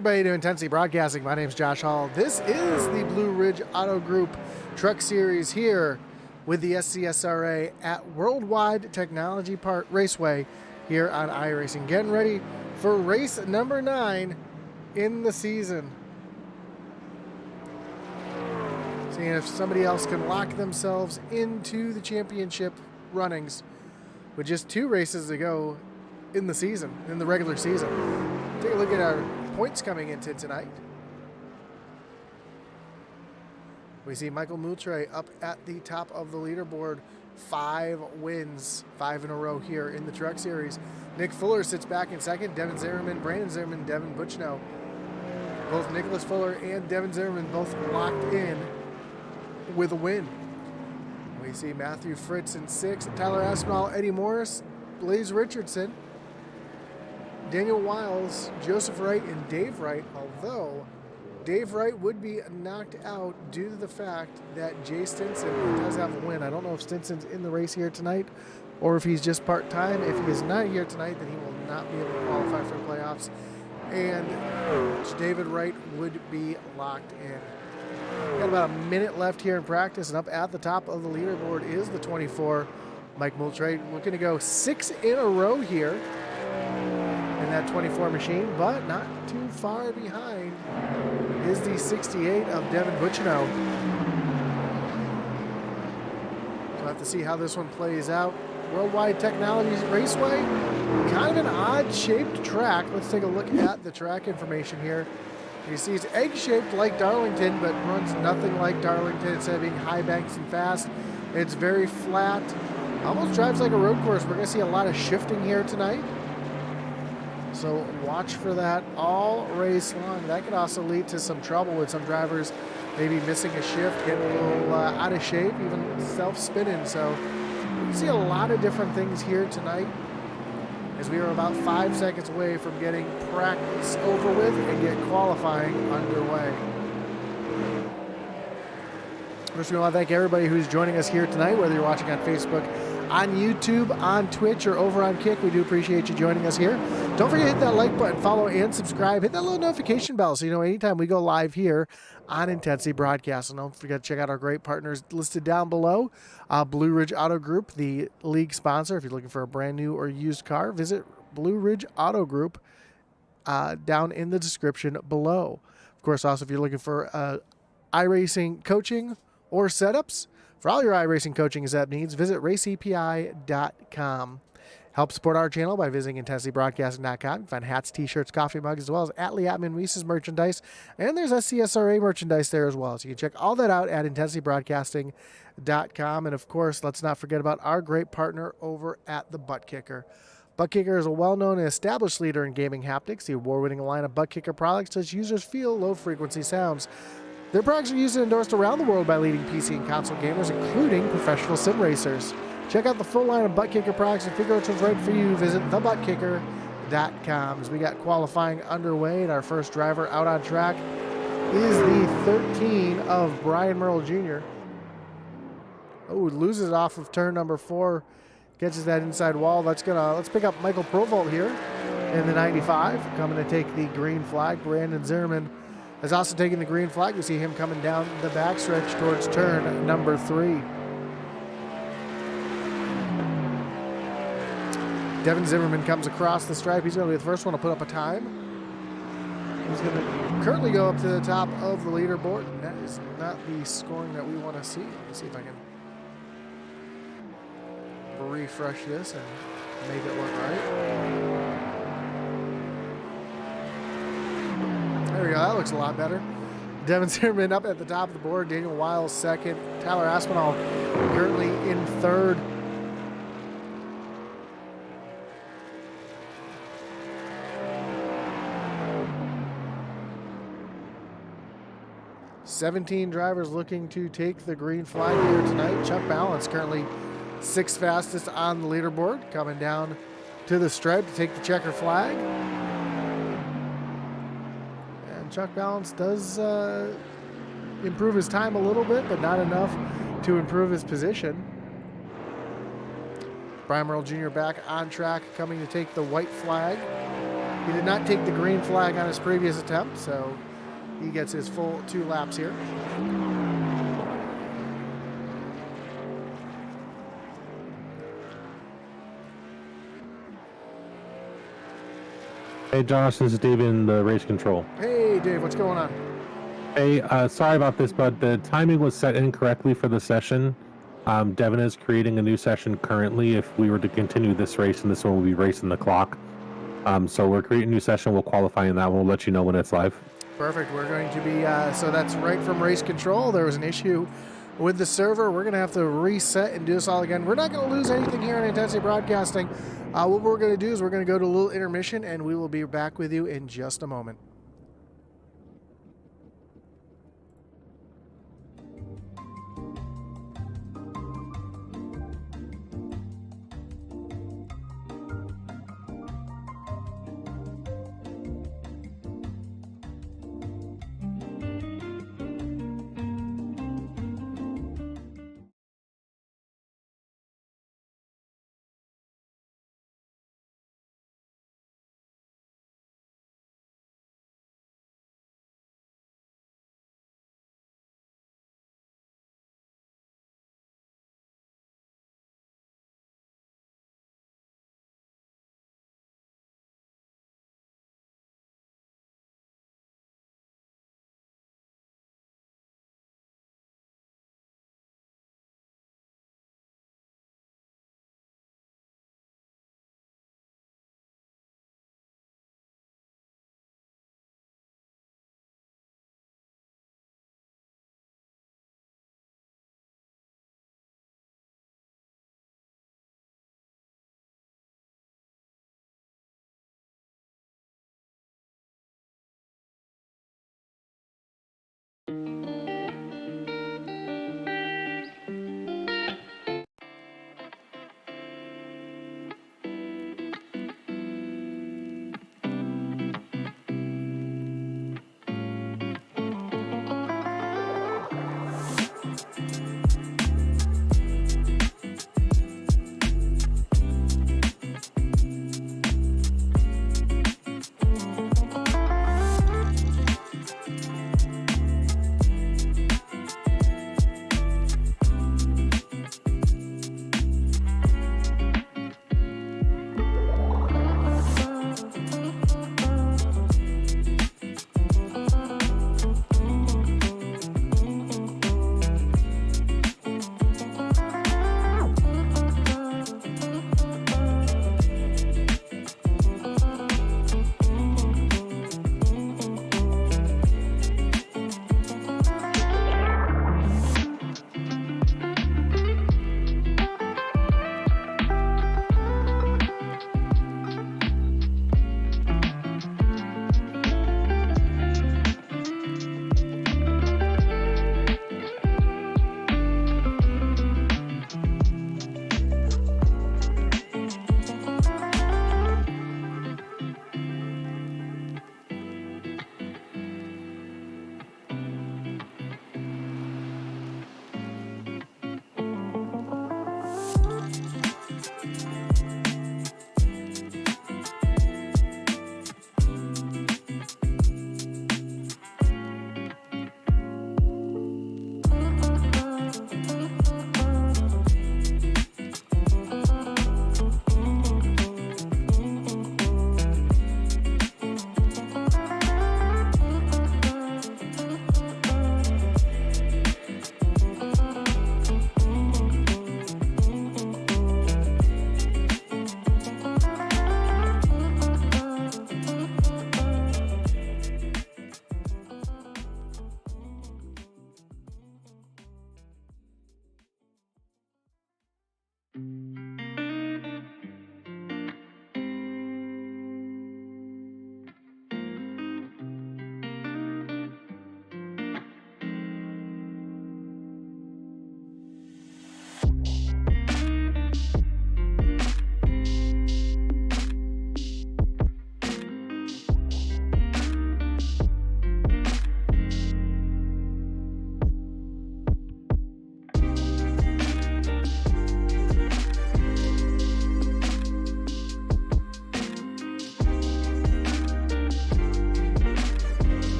everybody to Intensity Broadcasting. My name is Josh Hall. This is the Blue Ridge Auto Group Truck Series here with the SCSRA at World Wide Technology Raceway here on iRacing. Getting ready for race number 9 in the season. Seeing if somebody else can lock themselves into the championship runnings with just 2 races to go in the season, in the regular season. Take a look at our points coming into tonight. We see Michael Moultrie up at the top of the leaderboard. 5 wins, 5 in a row here in the Truck Series. Nick Fuller sits back in second. Devin Zimmerman, Brandon Zimmerman, Devin Butchno. Both Nicholas Fuller and Devin Zimmerman both locked in with a win. We see Matthew Fritz in 6th, Tyler Aspinall, Eddie Morris, Blaze Richardson, Daniel Wiles, Joseph Wright, and Dave Wright, although Dave Wright would be knocked out due to the fact that Jay Stinson does have a win. I don't know if Stinson's in the race here tonight or if he's just part-time. If he is not here tonight, then he will not be able to qualify for the playoffs. And David Wright would be locked in. Got about a minute left here in practice, and up at the top of the leaderboard is the 24, Mike Moultrie, looking to go 6 in a row here in that 24 machine, but not too far behind is the 68 of Devin Butchno. We'll have to see how this one plays out. Worldwide Technology Raceway, kind of an odd-shaped track. Let's take a look at the track information here. You see it's egg-shaped like Darlington, but runs nothing like Darlington. Instead of being high banks and fast, it's very flat. Almost drives like a road course. We're going to see a lot of shifting here tonight, so watch for that all race long. That could also lead to some trouble with some drivers maybe missing a shift, getting a little out of shape, even self-spinning. So we can see a lot of different things here tonight, as we are about 5 seconds away from getting practice over with and get qualifying underway. First, we want to thank everybody who's joining us here tonight, whether you're watching on Facebook, on YouTube, on Twitch, or over on Kick. We do appreciate you joining us here. Don't forget to hit that like button, follow and subscribe. Hit that little notification bell so you know anytime we go live here on Intensity Broadcast. And don't forget to check out our great partners listed down below. Blue Ridge Auto Group, the league sponsor. If you're looking for a brand new or used car, visit Blue Ridge Auto Group down in the description below. Of course, also if you're looking for iRacing coaching or setups, for all your iRacing coaching and setup needs, visit raceepi.com. Help support our channel by visiting intensitybroadcasting.com. You can find hats, t-shirts, coffee mugs, as well as Atlee Atman Reese's merchandise. And there's SCSRA merchandise there as well. So you can check all that out at intensitybroadcasting.com. And of course, let's not forget about our great partner over at the Butt Kicker. Butt Kicker is a well-known and established leader in gaming haptics. The award-winning line of Butt Kicker products lets users feel low-frequency sounds. Their products are used and endorsed around the world by leading PC and console gamers, including professional sim racers. Check out the full line of Butt Kicker products and figure out what's right for you. Visit thebuttkicker.com. As we got qualifying underway, and our first driver out on track is the 13 of Brian Merle Jr. Oh, loses it off of turn number 4. Catches that inside wall. Let's pick up Michael Provolt here in the 95. Coming to take the green flag. Brandon Zimmerman has also taken the green flag. We see him coming down the backstretch towards turn number 3. Devin Zimmerman comes across the stripe. He's going to be the first one to put up a time. He's going to currently go up to the top of the leaderboard. And that is not the scoring that we want to see. Let's see if I can refresh this and make it look right. There we go. That looks a lot better. Devin Zimmerman up at the top of the board. Daniel Wiles second. Tyler Aspinall currently in 3rd. $17 drivers looking to take the green flag here tonight. Chuck Balance currently 6th fastest on the leaderboard, coming down to the stripe to take the checker flag. Chuck Balance does improve his time a little bit, but not enough to improve his position. Brian Merle Jr. back on track, coming to take the white flag. He did not take the green flag on his previous attempt, so he gets his full 2 laps here. Hey Josh, this is Dave in the race control. Hey Dave, what's going on? Hey, sorry about this, but the timing was set incorrectly for the session. Devin is creating a new session currently. If we were to continue this race, and this one will be racing the clock. So we're creating a new session. We'll qualify in that one. We'll let you know when it's live. Perfect. We're going to be, so that's right from race control. There was an issue with the server. We're going to have to reset and do this all again. We're not going to lose anything here on Intensity Broadcasting. What we're going to do is we're going to go to a little intermission, and we will be back with you in just a moment.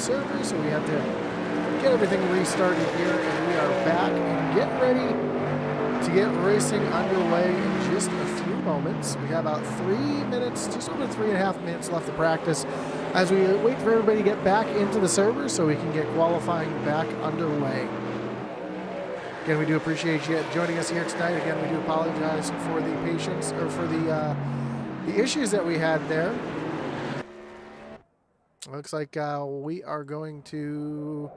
server, so we have to get everything restarted here, and we are back and getting ready to get racing underway in just a few moments. We have about 3 minutes, just over 3.5 minutes left to practice as we wait for everybody to get back into the server so we can get qualifying back underway. Again, we do appreciate you joining us here tonight. Again, we do apologize for the patience, or for the issues that we had there. Looks like we are going to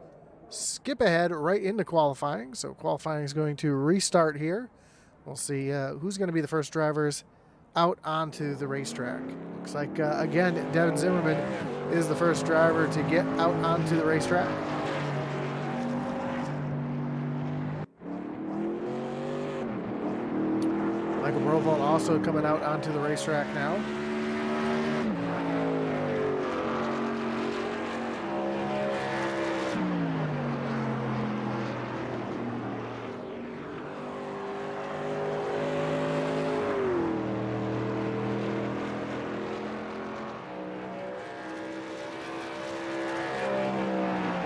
skip ahead right into qualifying. So qualifying is going to restart here. We'll see who's going to be the first drivers out onto the racetrack. Looks like, again, Devin Zimmerman is the first driver to get out onto the racetrack. Michael Brovold also coming out onto the racetrack now.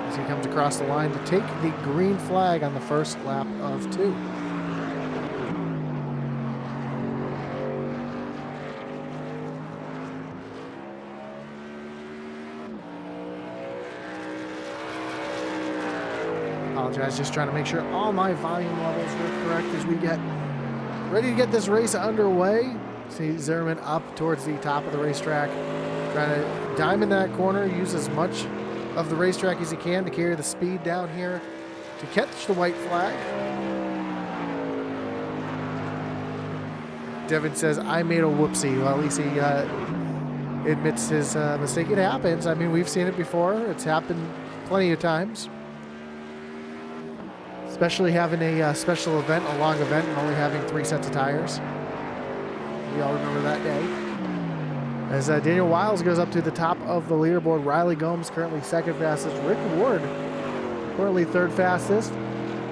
As he comes across the line to take the green flag on the first lap of 2. Apologize, just trying to make sure all my volume levels were correct as we get ready to get this race underway. See Zimmerman up towards the top of the racetrack, trying to diamond that corner, use as much of the racetrack as he can to carry the speed down here to catch the white flag. Devin says, I made a whoopsie. Well, at least he admits his mistake. It happens. I mean, we've seen it before. It's happened plenty of times. Especially having a special event, a long event, and only having 3 sets of tires. We all remember that day. As Daniel Wiles goes up to the top of the leaderboard, Riley Gomes currently second fastest. Rick Ward currently third fastest.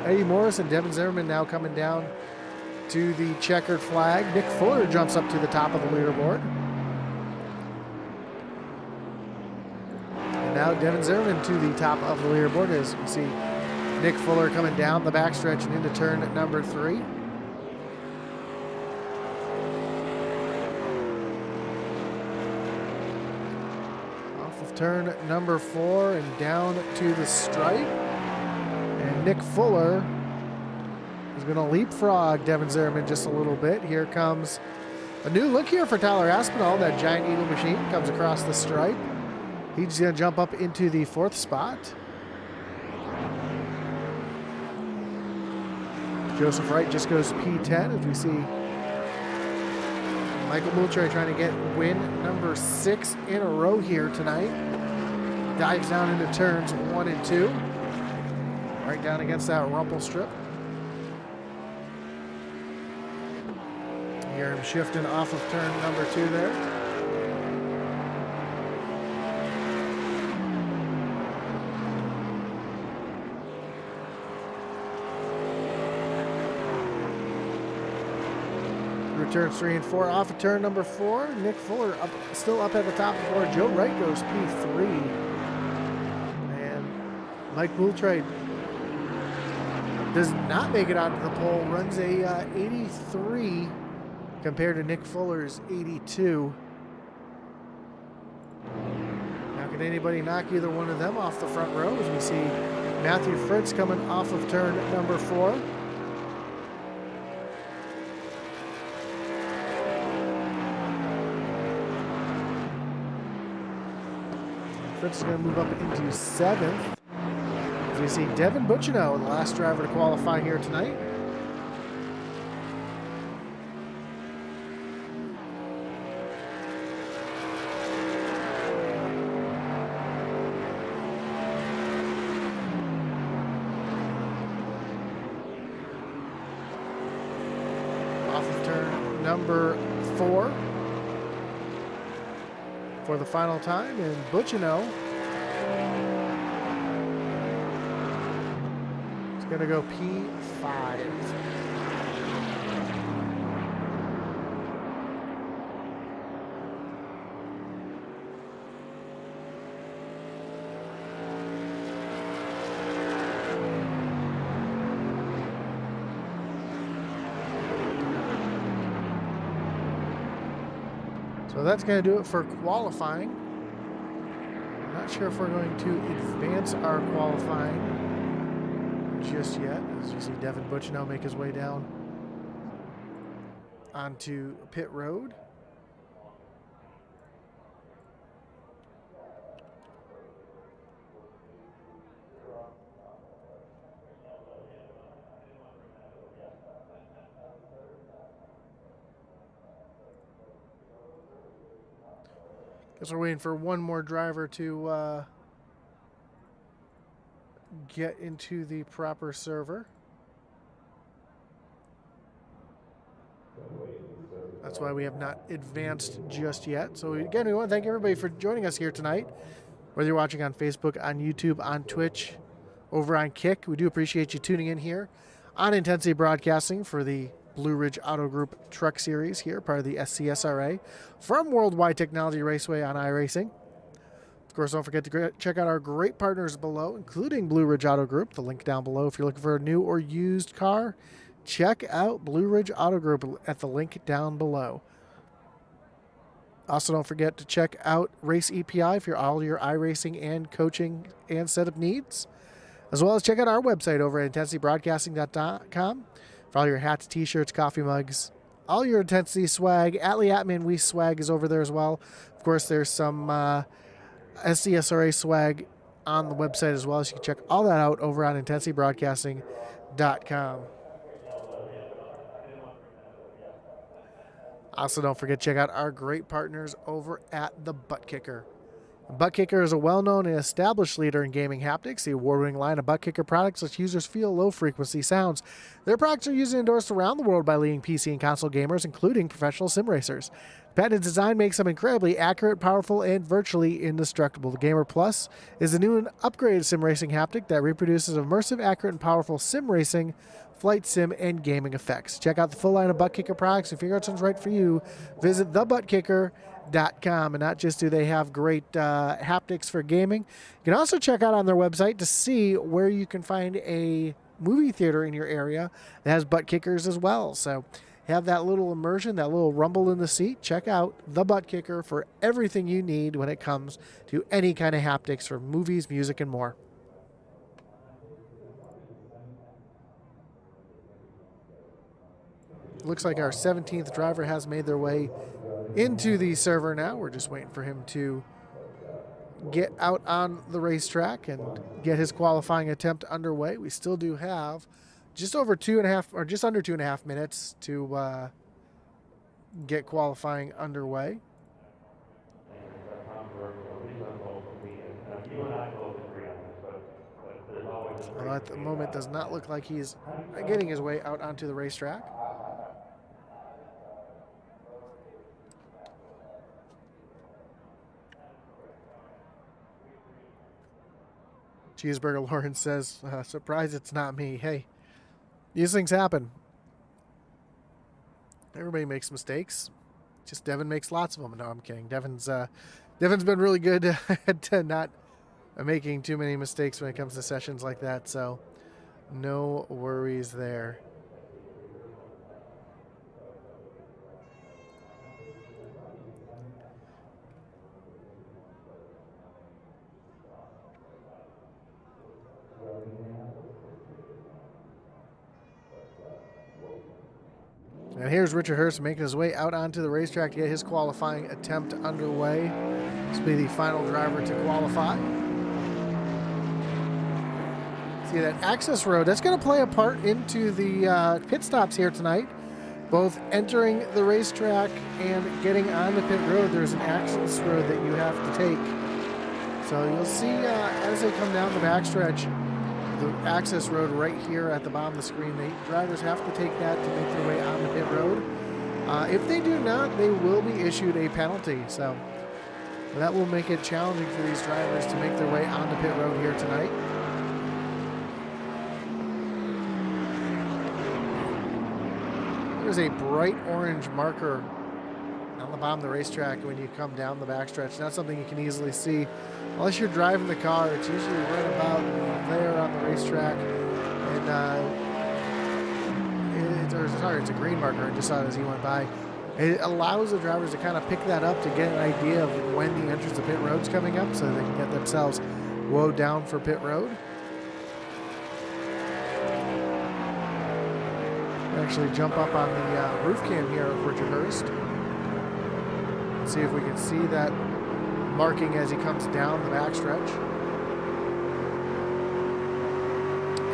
Eddie Morris and Devin Zimmerman now coming down to the checkered flag. Nick Fuller jumps up to the top of the leaderboard. And now Devin Zimmerman to the top of the leaderboard as we see Nick Fuller coming down the backstretch and into turn number 3. Off of turn number 4 and down to the stripe. And Nick Fuller is going to leapfrog Devin Zimmerman just a little bit. Here comes a new look here for Tyler Aspinall. That giant eagle machine comes across the stripe. He's going to jump up into the 4th spot. Joseph Wright just goes P10 as we see Michael Moultrie trying to get win number 6 in a row here tonight. Dives down into turns 1 and 2. Right down against that rumple strip. You hear him shifting off of turn number 2 there. Turns 3 and 4 off of turn number 4. Nick Fuller still up at the top of the board. Joe Wright goes P3. And Mike Moultrie does not make it onto the pole. Runs a 83 compared to Nick Fuller's 82. Now can anybody knock either one of them off the front row as we see Matthew Fritz coming off of turn number 4. Fritz is going to move up into 7th. As we see Devin Bucciano, the last driver to qualify here tonight. Off of turn number 4. For the final time, and Bucciano is going to go P5. So that's going to do it for qualifying. I'm not sure if we're going to advance our qualifying just yet. As you see Devin Butch now make his way down onto pit road. Guess we're waiting for one more driver to get into the proper server. That's why we have not advanced just yet. So again, we want to thank everybody for joining us here tonight. Whether you're watching on Facebook, on YouTube, on Twitch, over on Kick, we do appreciate you tuning in here on Intensity Broadcasting for the Blue Ridge Auto Group Truck Series here, part of the SCSRA from World Wide Technology Raceway on iRacing. Of course, don't forget to check out our great partners below, including Blue Ridge Auto Group. The link down below if you're looking for a new or used car. Check out Blue Ridge Auto Group at the link down below. Also, don't forget to check out Race EPI for all your iRacing and coaching and setup needs, as well as check out our website over at intensitybroadcasting.com for all your hats, t-shirts, coffee mugs, all your Intensity swag. Atlee Atman We swag is over there as well. Of course, there's some SCSRA swag on the website as well, so you can check all that out over on intensitybroadcasting.com. Also, don't forget to check out our great partners over at the Butt Kicker. Butt Kicker is a well-known and established leader in gaming haptics. The award-winning line of Butt Kicker products lets users feel low-frequency sounds. Their products are used and endorsed around the world by leading PC and console gamers, including professional sim racers. Patented design makes them incredibly accurate, powerful, and virtually indestructible. The Gamer Plus is a new and upgraded sim racing haptic that reproduces immersive, accurate, and powerful sim racing, flight sim, and gaming effects. Check out the full line of Butt Kicker products and figure out something's right for you. Visit thebuttkicker.com. And not just do they have great haptics for gaming, you can also check out on their website to see where you can find a movie theater in your area that has butt kickers as well. So have that little immersion, that little rumble in the seat. Check out the Butt Kicker for everything you need when it comes to any kind of haptics for movies, music, and more. Looks like our 17th driver has made their way into the server now. We're just waiting for him to get out on the racetrack and get his qualifying attempt underway. We still do have just over 2.5 or just under 2.5 minutes to get qualifying underway. Although at the moment does not look like he's getting his way out onto the racetrack. Cheeseburger Lawrence says, surprised it's not me. Hey, these things happen. Everybody makes mistakes. Just Devin makes lots of them. No, I'm kidding. Devin's been really good at not making too many mistakes when it comes to sessions like that. So no worries there. And here's Richard Hurst making his way out onto the racetrack to get his qualifying attempt underway. This will be the final driver to qualify. See that access road, that's going to play a part into the pit stops here tonight. Both entering the racetrack and getting on the pit road, there's an access road that you have to take. So you'll see as they come down the backstretch, the access road right here at the bottom of the screen, the drivers have to take that to make their way on the pit road. If they do not, they will be issued a penalty. So that will make it challenging for these drivers to make their way on the pit road here tonight. There's a bright orange marker on the bottom of the racetrack when you come down the backstretch. Not something you can easily see unless you're driving the car. It's usually right about there on the racetrack. And it's a green marker. I just saw it as he went by. It allows the drivers to kind of pick that up to get an idea of when the entrance to pit road's coming up so they can get themselves woed down for pit road. Actually jump up on the roof cam here of Richard Hurst. See if we can see that marking as he comes down the backstretch.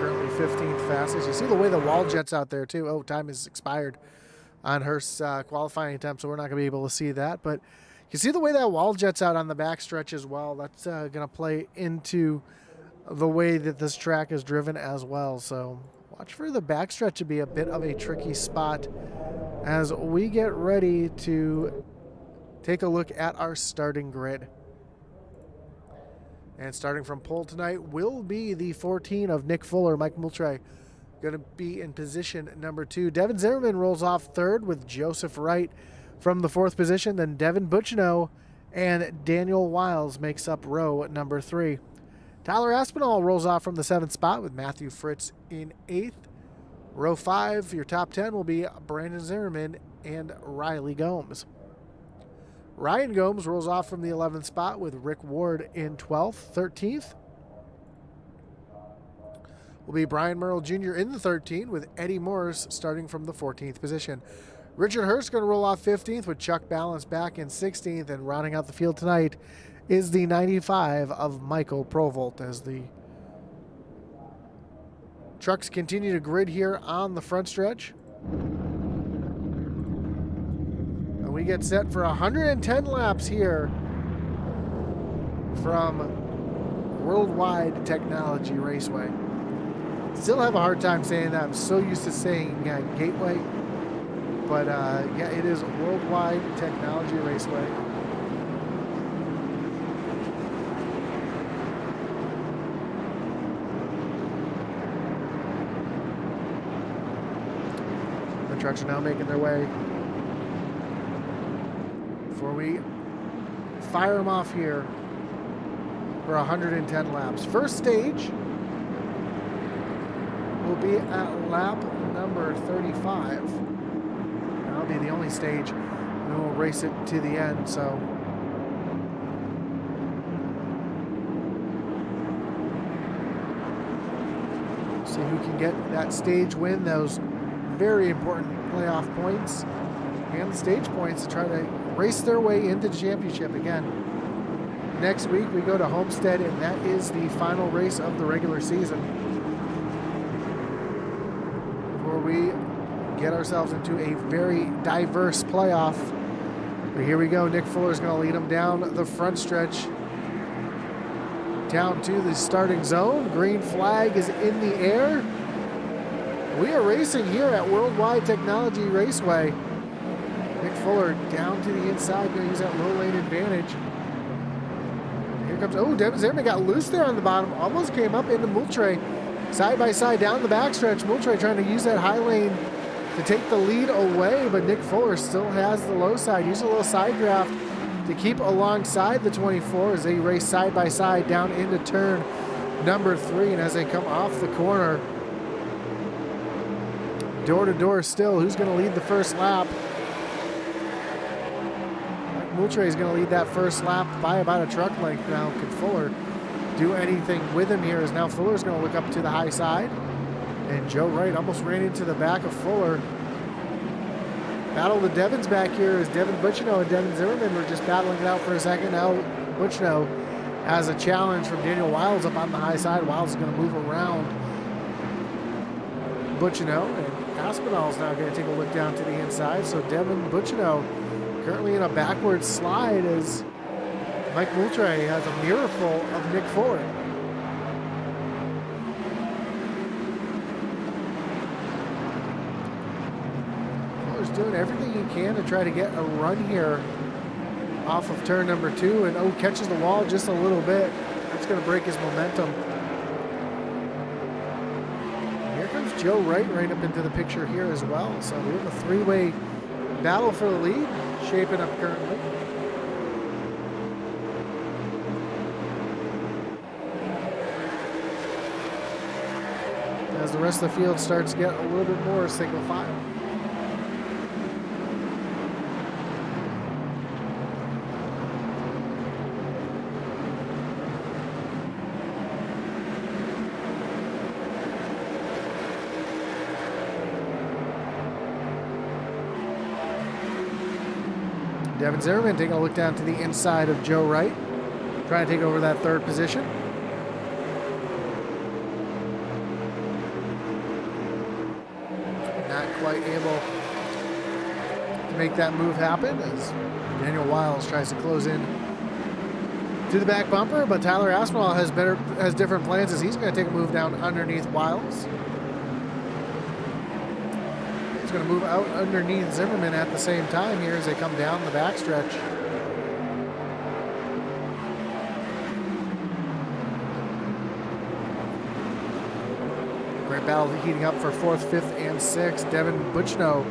Currently 15th fastest. You see the way the wall jets out there too. Oh, time has expired on Hurst's qualifying attempt, so we're not going to be able to see that. But you see the way that wall jets out on the backstretch as well. That's going to play into the way that this track is driven as well. So watch for the backstretch to be a bit of a tricky spot as we get ready to take a look at our starting grid. And starting from pole tonight will be the 14 of Nick Fuller. Mike Moultrie going to be in position number 2. Devin Zimmerman rolls off 3rd with Joseph Wright from the 4th position. Then Devin Butchino and Daniel Wiles makes up row number 3. Tyler Aspinall rolls off from the 7th spot with Matthew Fritz in 8th. Row 5, your top 10 will be Brandon Zimmerman and Riley Gomes. Ryan Gomes rolls off from the 11th spot with Rick Ward in 12th. 13th will be Brian Merle Jr. in the 13th with Eddie Morris starting from the 14th position. Richard Hurst going to roll off 15th with Chuck Balance back in 16th, and rounding out the field tonight is the 95 of Michael Provolt as the trucks continue to grid here on the front stretch. And we get set for 110 laps here from World Wide Technology Raceway. Still have a hard time saying that. I'm so used to saying Gateway. But yeah, it is World Wide Technology Raceway. The trucks are now making their way. Before we fire them off here for 110 laps. First stage will be at lap number 35. That'll be the only stage, and we'll race it to the end. So see who can get that stage win, those very important playoff points and the stage points to try to race their way into the championship again. Next week we go to Homestead, and that is the final race of the regular season, where we get ourselves into a very diverse playoff. But here we go. Nick Fuller's going to lead them down the front stretch, down to the starting zone. Green flag is in the air. We are racing here at World Wide Technology Raceway. Nick Fuller down to the inside, going to use that low lane advantage. Here comes, oh, Devin Zimmerman got loose there on the bottom, almost came up into Moultrie. Side by side down the backstretch. Moultrie trying to use that high lane to take the lead away, but Nick Fuller still has the low side. Use a little side draft to keep alongside the 24 as they race side by side down into turn number 3. And as they come off the corner, door to door still, who's going to lead the first lap? Moultrie is going to lead that first lap by about a truck length now. Can Fuller do anything with him here? As now Fuller's going to look up to the high side. And Joe Wright almost ran into the back of Fuller. Battle of the Devons back here as Devin Butchino and Devin Zimmerman were just battling it out for a second. Now Butchino has a challenge from Daniel Wiles up on the high side. Wiles is going to move around Butchino, and Aspinall is now going to take a look down to the inside. So Devin Butchino currently in a backward slide as Mike Moultrie has a mirrorful of Nick Fuller. Fuller's doing everything he can to try to get a run here off of turn number 2, and catches the wall just a little bit. That's going to break his momentum. Here comes Joe Wright right up into the picture here as well. So we have a 3-way battle for the lead shaping up currently. As the rest of the field starts to get a little bit more single file. Devin Zimmerman taking a look down to the inside of Joe Wright, trying to take over that third position. Not quite able to make that move happen as Daniel Wiles tries to close in to the back bumper, but Tyler Aspinall has different plans as he's going to take a move down underneath Wiles. He's going to move out underneath Zimmerman at the same time here as they come down the backstretch. Great battle heating up for 4th, 5th, and 6th. Devin Butchno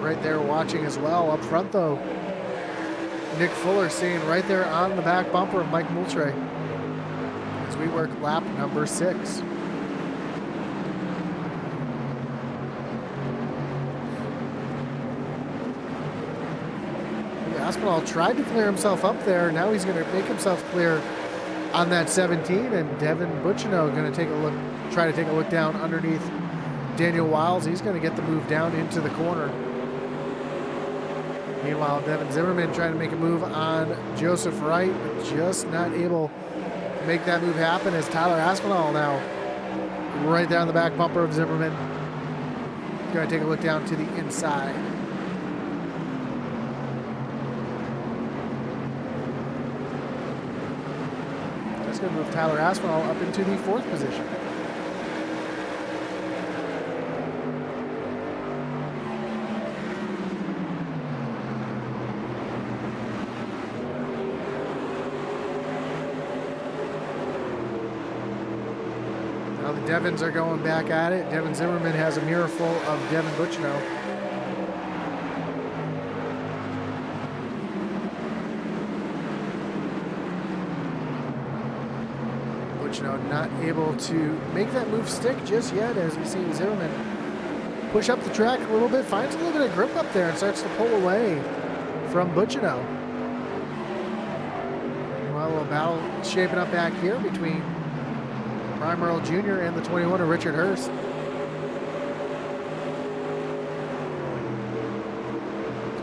right there watching as well. Up front though, Nick Fuller staying right there on the back bumper of Mike Moultrie as we work lap number 6. Aspinall tried to clear himself up there. Now he's going to make himself clear on that 17, and Devin Butchino going to try to take a look down underneath Daniel Wiles. He's going to get the move down into the corner. Meanwhile, Devin Zimmerman trying to make a move on Joseph Wright, but just not able to make that move happen as Tyler Aspinall now right down the back bumper of Zimmerman. Going to take a look down to the inside. That's going to move Tyler Aspinall up into the 4th position. Now the Devins are going back at it. Devin Zimmerman has a mirror full of Devin Butchno. Not able to make that move stick just yet as we see Zimmerman push up the track a little bit, finds a little bit of grip up there and starts to pull away from Butchino. Well, a battle shaping up back here between Prime Earl Jr. and the 21 of Richard Hurst.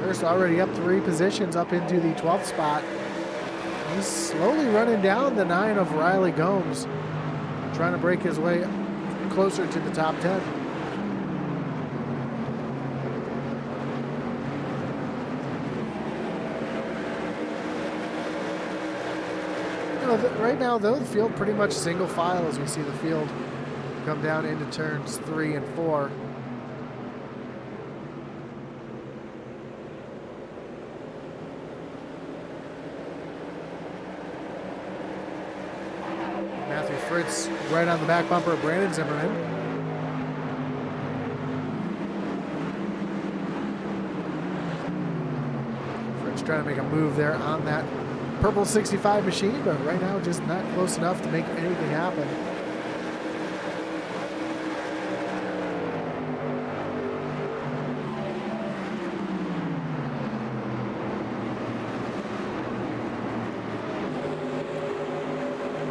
Hurst already up 3 positions up into the 12th spot. He's slowly running down the 9 of Riley Gomes, trying to break his way closer to the top 10. Right now, though, the field pretty much single file as we see the field come down into turns 3 and 4. Fritz right on the back bumper of Brandon Zimmerman. Fritz trying to make a move there on that purple 65 machine, but right now just not close enough to make anything happen.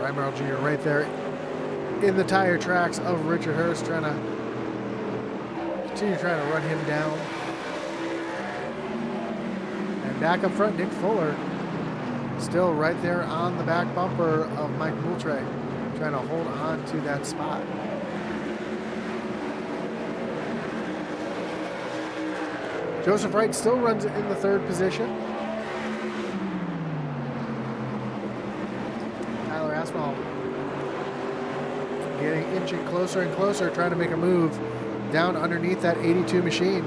Emerald Jr. right there in the tire tracks of Richard Hurst, trying to run him down. And back up front, Nick Fuller still right there on the back bumper of Mike Moultrie, trying to hold on to that spot. Joseph Wright still runs in the 3rd position. Getting inching closer and closer, trying to make a move down underneath that 82 machine.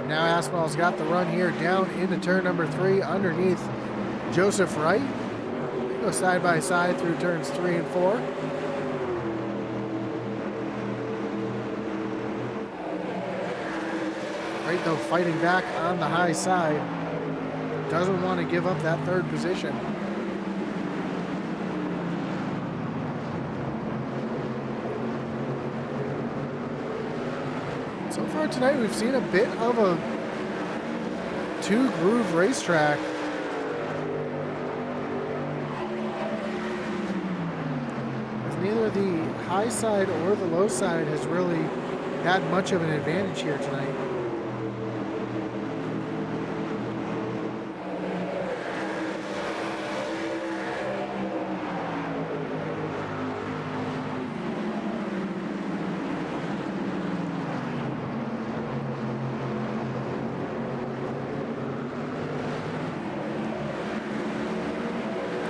Now Aspinall's got the run here down into turn number 3 underneath Joseph Wright. They go side by side through turns 3 and 4. Wright though fighting back on the high side. Doesn't want to give up that 3rd position. NASCAR tonight, we've seen a bit of a two-groove racetrack. As neither the high side or the low side has really had much of an advantage here tonight.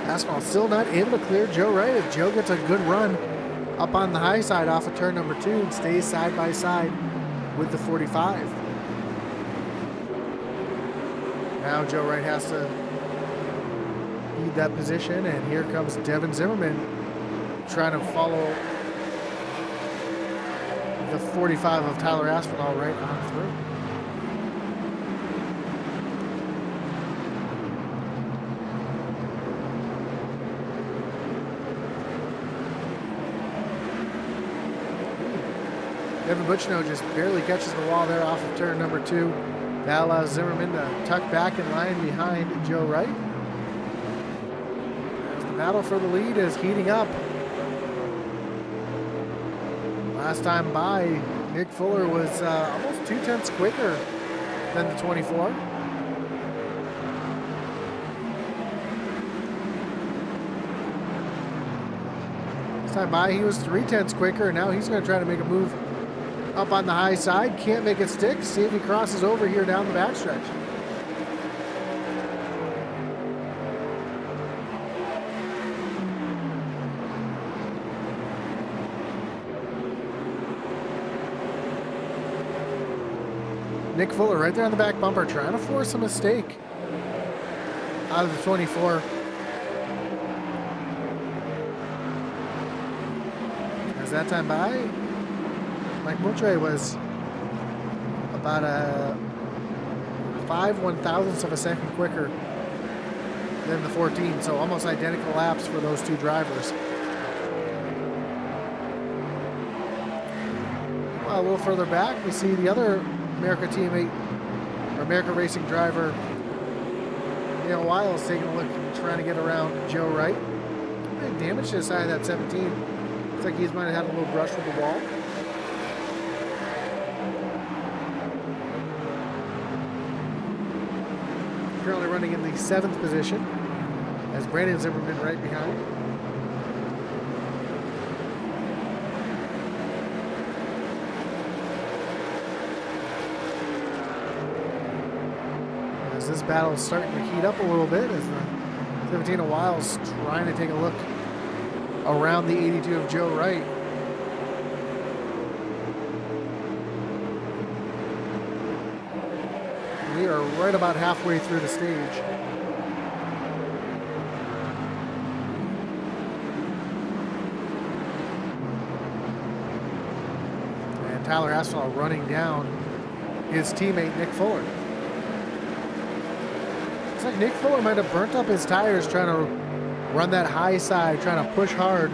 Aspinall still not able to clear Joe Wright as Joe gets a good run up on the high side off of turn number 2 and stays side by side with the 45. Now Joe Wright has to heed that position, and here comes Devin Zimmerman trying to follow the 45 of Tyler Aspinall right on through. Evan Butchno just barely catches the wall there off of turn number 2. That allows Zimmerman to tuck back in line behind Joe Wright. As the battle for the lead is heating up. Last time by, Nick Fuller was almost 2/10 quicker than the 24. Last time by, he was 3/10 quicker, and now he's going to try to make a move up on the high side. Can't make it stick. See if he crosses over here down the backstretch. Nick Fuller right there on the back bumper trying to force a mistake out of the 24. As that time by, Mike Moultrie was about a 5/1000th of a second quicker than the 14, so almost identical laps for those two drivers. Well, a little further back, we see the other America teammate, or America Racing driver, Neil Wiles, taking a look, trying to get around Joe Wright. Big damage to the side of that 17. Looks like he might have had a little brush with the wall. Currently running in the 7th position as Brandon Zimmerman right behind. As this battle is starting to heat up a little bit as the 17 of Wiles trying to take a look around the 82 of Joe Wright. We are right about halfway through the stage. And Tyler Aspinall running down his teammate Nick Fuller. Looks like Nick Fuller might have burnt up his tires trying to run that high side, trying to push hard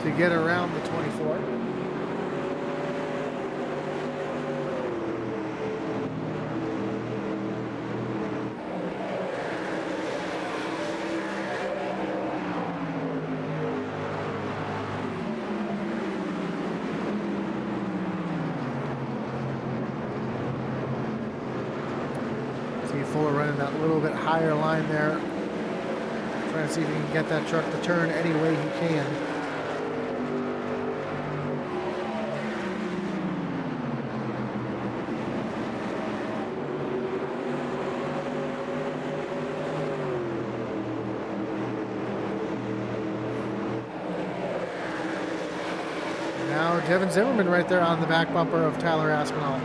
to get around the 24. Fuller running that little bit higher line there, trying to see if he can get that truck to turn any way he can. Now Devin Zimmerman right there on the back bumper of Tyler Aspinall.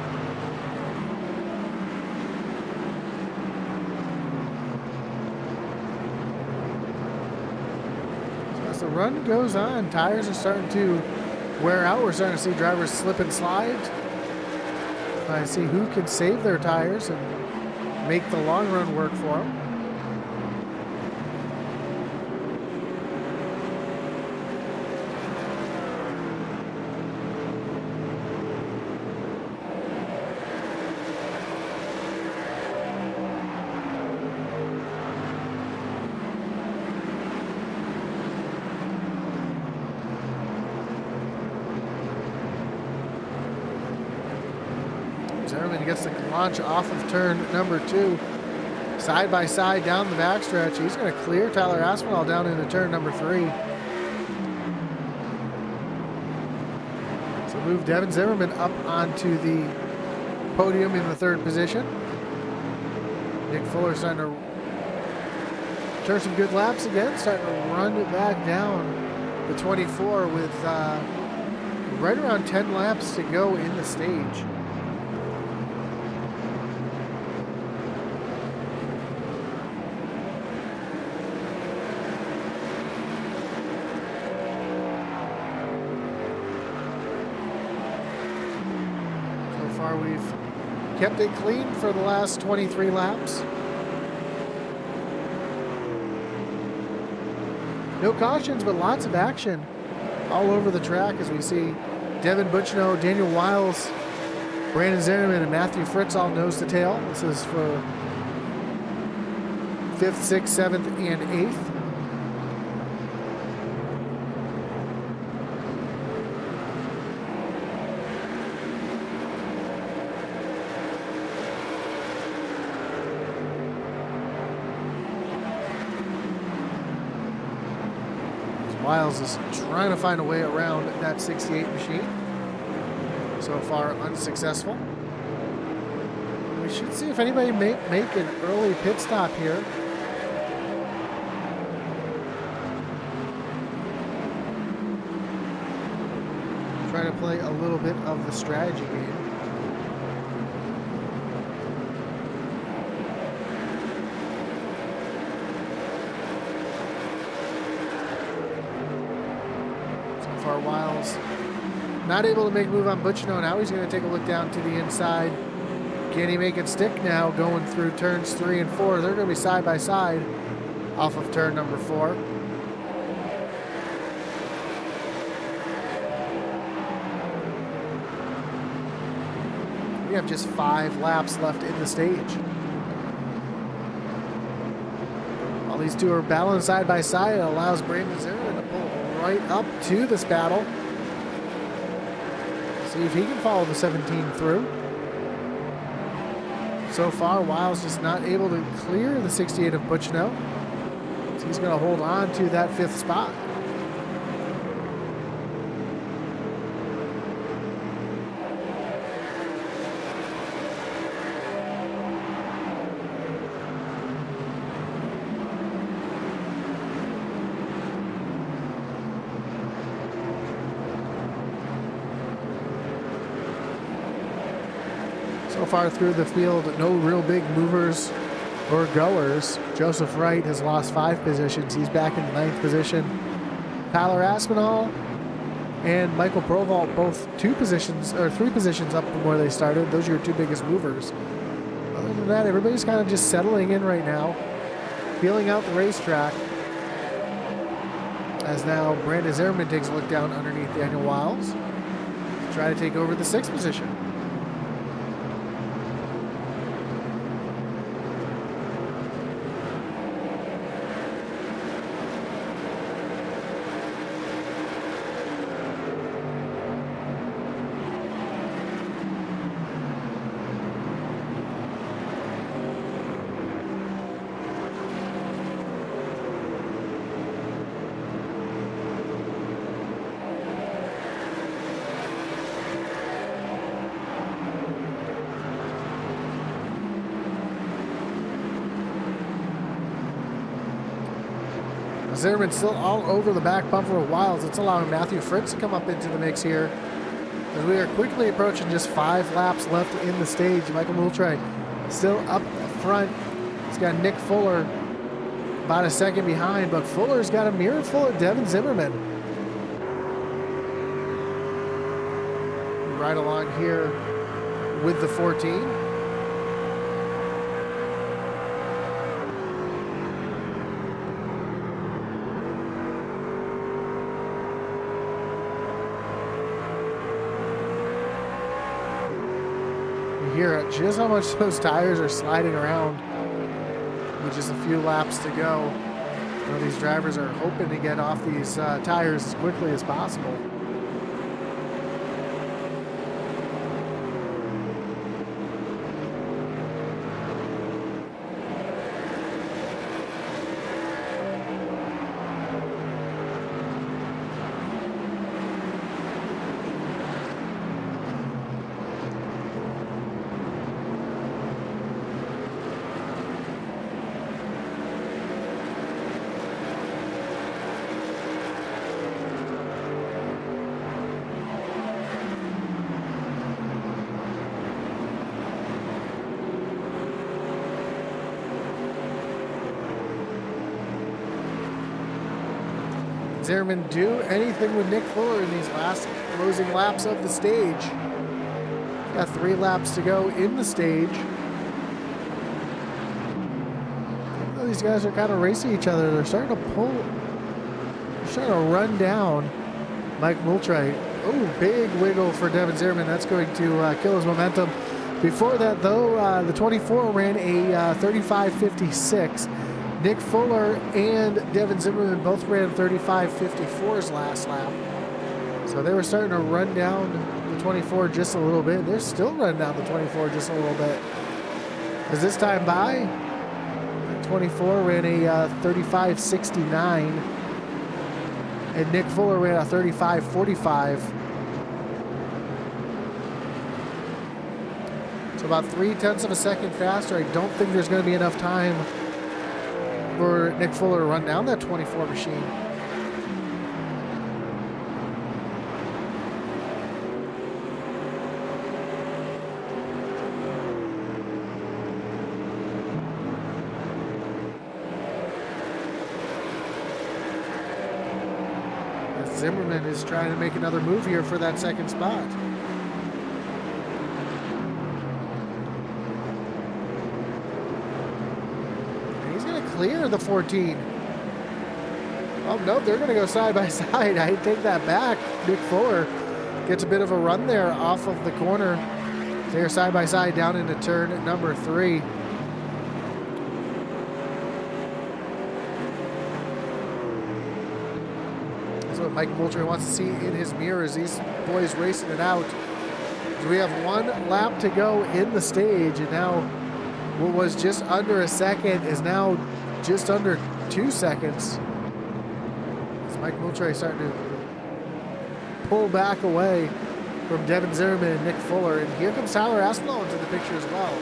The run goes on. Tires are starting to wear out. We're starting to see drivers slip and slide. Trying to see who can save their tires and make the long run work for them. Zimmerman gets the launch off of turn number 2. Side by side down the backstretch. He's going to clear Tyler Aspinall down into turn number 3. So move Devin Zimmerman up onto the podium in the 3rd position. Nick Fuller starting to turn some good laps again, starting to run it back down the 24 with right around 10 laps to go in the stage. So far we've kept it clean for the last 23 laps. No cautions, but lots of action all over the track as we see Devin Butchno, Daniel Wiles, Brandon Zimmerman, and Matthew Fritz all nose to tail. This is for 5th, 6th, 7th, and 8th. Wiles is trying to find a way around that 68 machine. So far, unsuccessful. We should see if anybody make an early pit stop here. Try to play a little bit of the strategy game. Wiles not able to make a move on Butchno. Now he's going to take a look down to the inside. Can he make it stick now going through turns 3 and 4? They're going to be side by side off of turn number 4. We have just 5 laps left in the stage. While these two are battling side by side, it allows Brandon Zimmerman to pull right up to this battle. See if he can follow the 17 through. So far, Wiles just not able to clear the 68 of Butchno. So he's going to hold on to that 5th spot. So far through the field, no real big movers or goers. Joseph Wright has lost 5 positions. He's back in the 9th position. Tyler Aspinall and Michael Provault both 3 positions up from where they started. Those are your 2 biggest movers. Other than that, everybody's kind of just settling in right now, feeling out the racetrack. As now Brandon Zimmerman takes a look down underneath Daniel Wiles to try to take over the 6th position. Zimmerman still all over the back bumper of Wiles. It's allowing Matthew Fritz to come up into the mix here. As we are quickly approaching just 5 laps left in the stage. Michael Moultrie still up front. He's got Nick Fuller about a second behind, but Fuller's got a mirror full of Devin Zimmerman. Right along here with the 14. Hear just how much those tires are sliding around with just a few laps to go. You know, these drivers are hoping to get off these tires as quickly as possible. Zimmerman do anything with Nick Fuller in these last closing laps of the stage? Got 3 laps to go in the stage. These guys are kind of racing each other. They're starting to pull. They're starting to run down Mike Moultrie. Oh, big wiggle for Devin Zimmerman. That's going to kill his momentum. Before that, though, the 24 ran a 35.56. Nick Fuller and Devin Zimmerman both ran 35.54s last lap. So they were starting to run down the 24 just a little bit. They're still running down the 24 just a little bit. As this time by, 24 ran a 35.69, and Nick Fuller ran a 35.45. So about 0.3 of a second faster. I don't think there's going to be enough time for Nick Fuller to run down that 24 machine. Zimmerman is trying to make another move here for that second spot. And he's going to clear the 14. Oh, no, they're going to go side by side. I take that back. Nick Fuller gets a bit of a run there off of the corner. They're side by side down into turn number 3. What Mike Moultrie wants to see in his mirror as these boys racing it out. So we have 1 lap to go in the stage, and now what was just under a second is now just under 2 seconds. As Mike Moultrie starting to pull back away from Devin Zimmerman and Nick Fuller, and here comes Tyler Aspinall into the picture as well.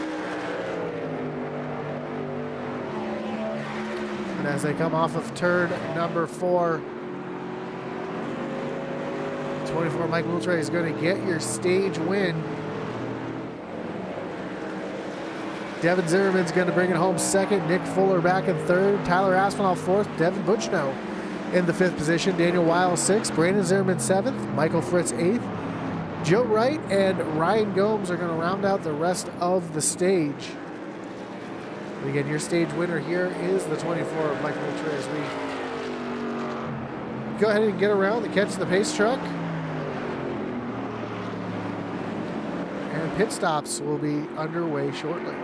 And as they come off of turn number 4, 24 Mike Moultrie is going to get your stage win. Devin Zimmerman's going to bring it home second. Nick Fuller back in third. Tyler Aspinall fourth. Devin Butchno in the 5th position. Daniel Weil 6th. Brandon Zimmerman 7th. Michael Fritz 8th. Joe Wright and Ryan Gomes are going to round out the rest of the stage. And again, your stage winner here is the 24 of Mike Moultrie as we go ahead and get around to catch the pace truck. And pit stops will be underway shortly.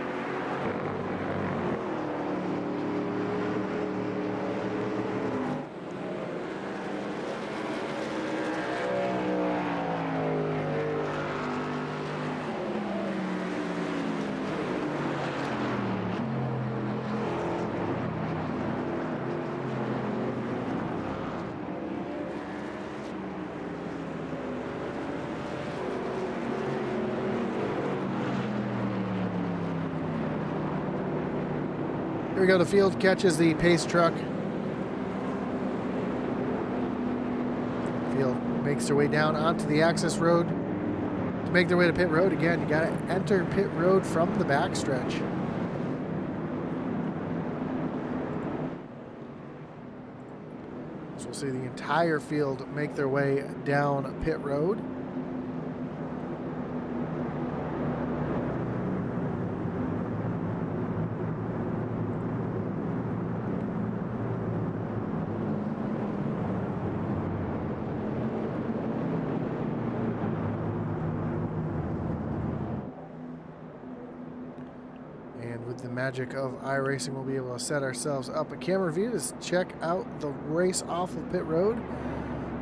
Here we go, the field catches the pace truck. Field makes their way down onto the access road. To make their way to pit road, again, you gotta enter pit road from the backstretch. So we'll see the entire field make their way down pit road. The magic of iRacing, we'll be able to set ourselves up a camera view to check out the race off of pit road.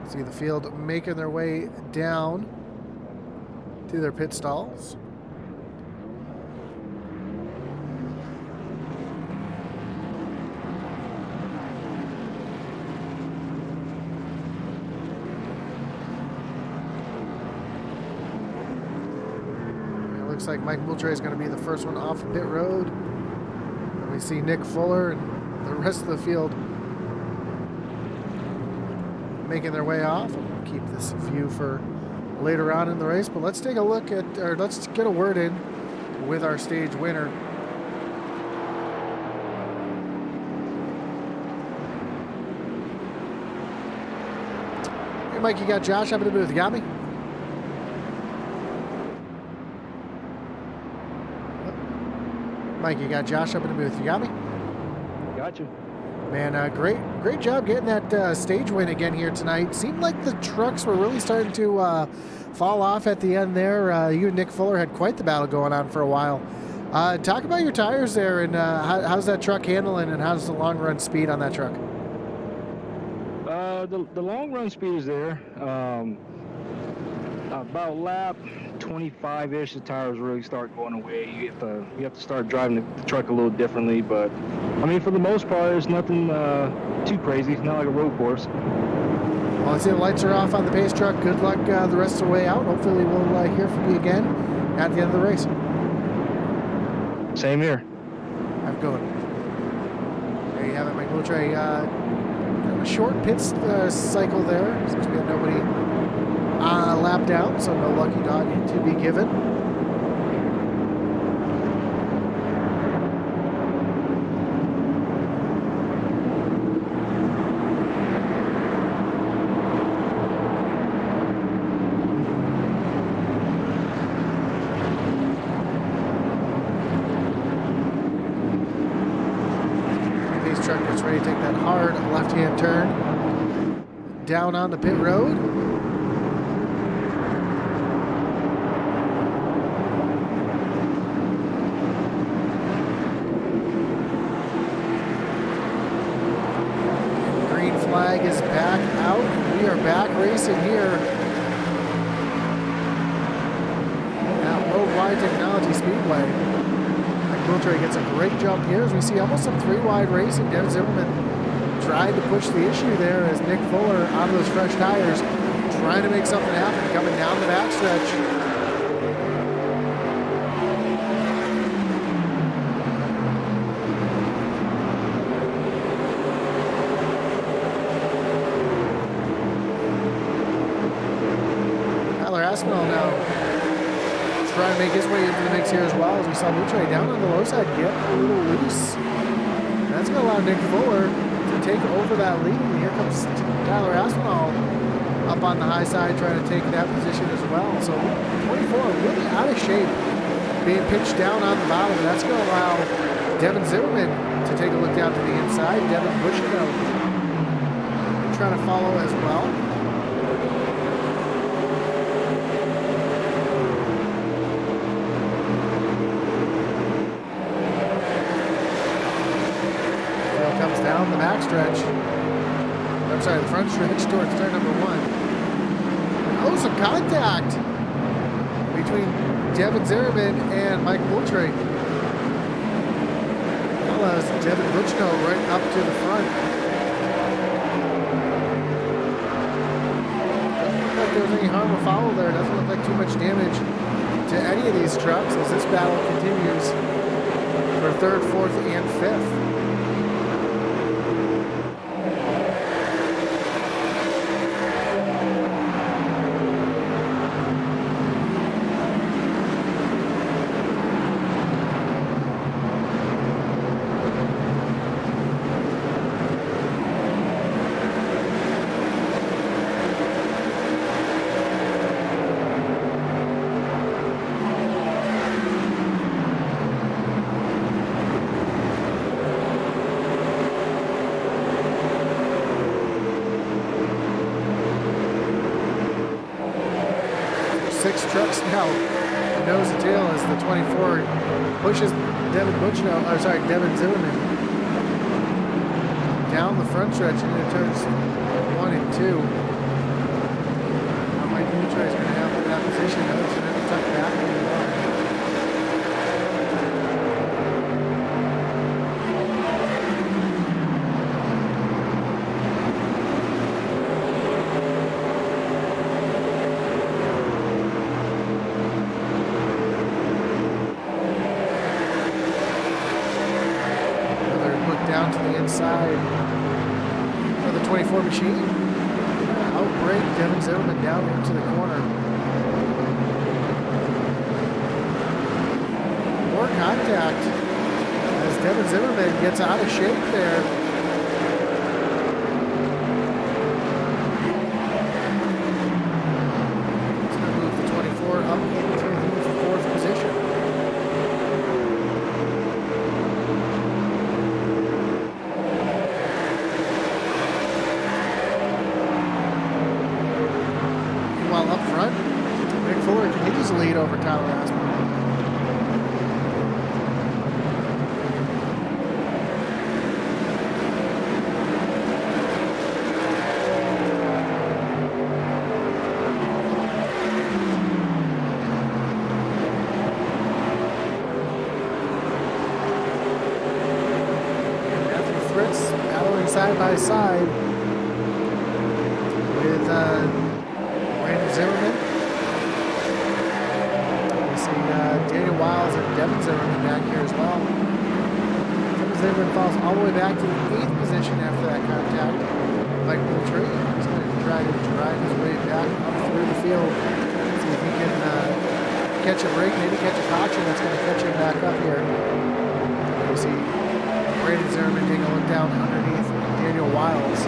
See the field making their way down to their pit stalls. It looks like Mike Moultrie is going to be the first one off of pit road. We see Nick Fuller and the rest of the field making their way off. We'll keep this view for later on in the race, but let's take a look at, or let's get a word in with our stage winner. Mike, you got Josh up in the booth. You got me? Mike, you got Josh up in the booth. You got me? Got you. Man, great job getting that stage win again here tonight. Seemed like the trucks were really starting to fall off at the end there. You and Nick Fuller had quite the battle going on for a while. Talk about your tires there and how's that truck handling and how's the long run speed on that truck? The long run speed is there. About lap 25-ish, the tires really start going away. You have to start driving the truck a little differently, but I mean, for the most part, it's nothing too crazy. It's not like a road course. Well, I see the lights are off on the pace truck. Good luck the rest of the way out. Hopefully we'll hear from you again at the end of the race. Same here. Have a good one. There you have it, Mike Moultrie. Kind of a short pit cycle there since we had nobody lap down, so no lucky dog to be given. Pace truck gets ready to take that hard left-hand turn down on the pit road. Flag is back out. We are back racing here at World Wide Technology Speedway. Mike Moultrie gets a great jump here as we see almost some three-wide racing. Devin Zimmerman tried to push the issue there as Nick Fuller on those fresh tires trying to make something happen coming down the backstretch. Aspinall now trying to make his way into the mix here as well as we saw Moultrie down on the low side get a little loose. That's going to allow Nick Fuller to take over that lead. And here comes Tyler Aspinall up on the high side trying to take that position as well. So 24 really out of shape, being pitched down on the bottom. And that's going to allow Devin Zimmerman to take a look down to the inside. Devin Bushino trying to follow as well. Comes down the backstretch. I'm sorry, the front stretch towards turn number one. Oh, some contact between Devin Zimmerman and Mike Moultrie. Allows Devin Buchno right up to the front. Doesn't look like there was any harm or foul there. Doesn't look like too much damage to any of these trucks as this battle continues for third, fourth, and fifth. 6 trucks now, nose to tail as the 24 pushes Devin Zimmerman down the front stretch into turns 1 and 2. Now Mike Moultrie is going to have that position. Now he's going to have to tuck back a little more. Down to the inside of the 24 machine. Outbreak Devin Zimmerman down into the corner. More contact as Devin Zimmerman gets out of shape there. favorites battling side by side with Brandon Zimmerman. We see Daniel Wiles and Devin Zimmerman back here as well. Devin Zimmerman falls all the way back to the 8th position after that contact. Mike Moultrie is going to try to drive his way back up through the field. See if he can catch a break, maybe catch a caution that's going to catch him back up here. We see Brandon Zimmerman taking a look down underneath Daniel Wiles.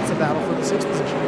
It's a battle for the 6th position.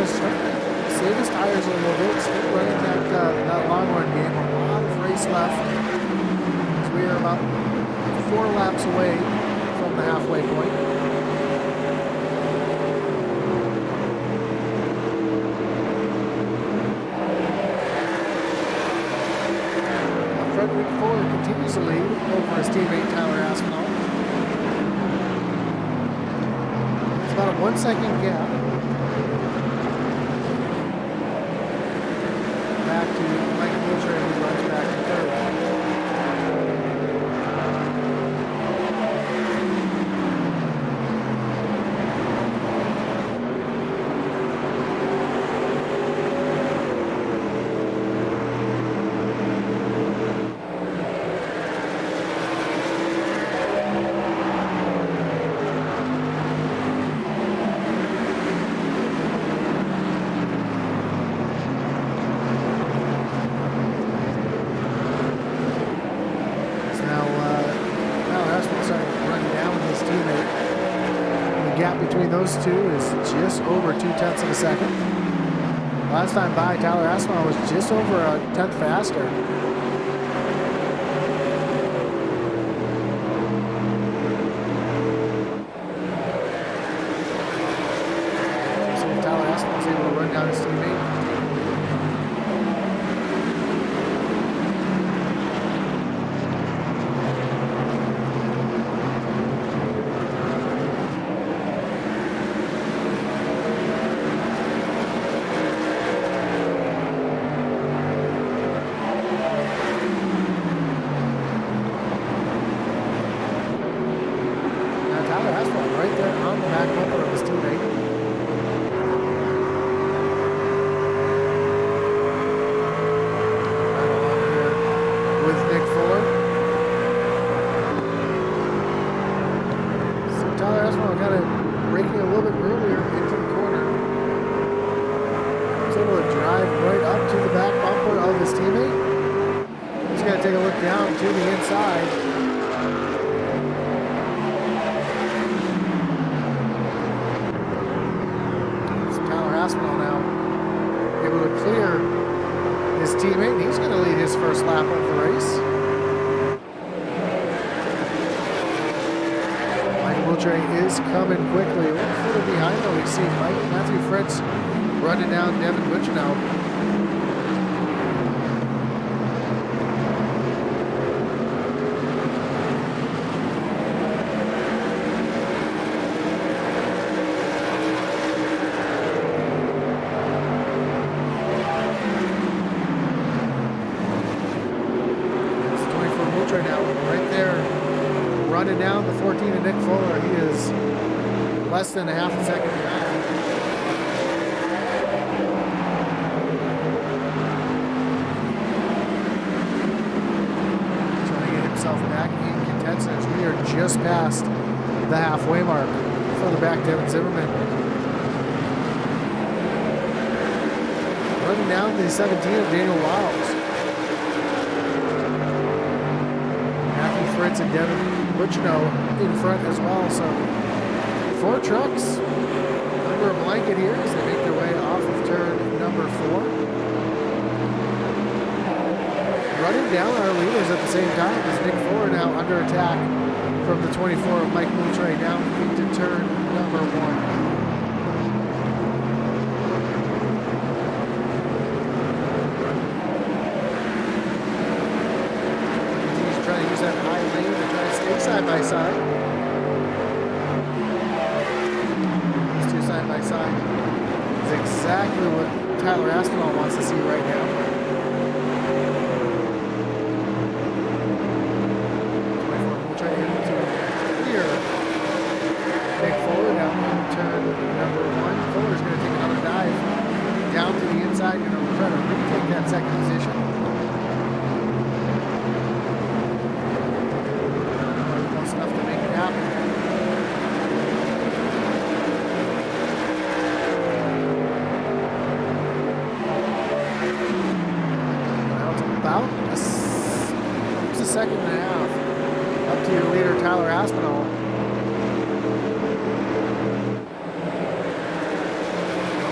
Save his tires a little bit, still running that long run game. A lot of race left. So we are about 4 laps away from the halfway point. Frederick Fuller continues to lead over his teammate Tyler Aspinall. It's about a 1 second gap. Back to Mike Moultrie, who runs back to third. Between those two is just over 0.2 of a second. Last time by, Tyler Aspinall was just over a 1/10 faster. See if Tyler Aspinall is able to run down his teammate. his teammate. He's going to take a look down to the inside. It's Tyler Aspinall now able to clear his teammate, and he's going to lead his first lap of the race. Wiltray is coming quickly. A little further behind, though, we see Matthew Fritz running down Devin Butchenow. It's 24 Wiltray now, right there. Running down the 14 of Nick Fuller. He is less than a half a second behind. Trying to get himself back in contention as we are just past the halfway mark. Further back, Devin Zimmerman. Running down the 17 of Daniel Wiles. Matthew Fritz and Devin Butchenow in front as well. So 4 trucks under a blanket here as they make their way off of turn number 4. Running down our leaders at the same time as Nick Fuller now under attack from the 24 of Mike Moultrie down into turn number 1. Trying to use that high lane to try to stay side by side. These two side by side is exactly what Tyler Aspinall wants to see right now. 24 will try to get into clear. Nick Fuller down into turn number 1. Fuller's going to take another dive down to the inside, going to try to retake that second position. Enough to make it happen. Now it's about a second and a half up to your leader, Tyler Aspinall.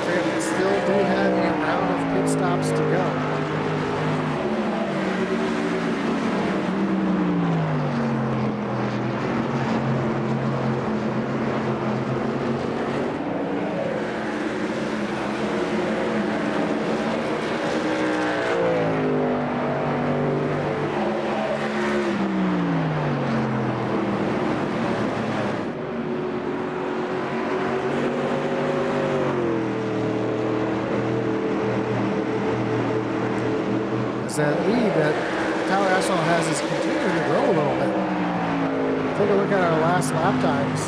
We still do have a round of pit stops to go. That lead that Tyler Aspinall has is continuing to grow a little bit. Take a look at our last lap times.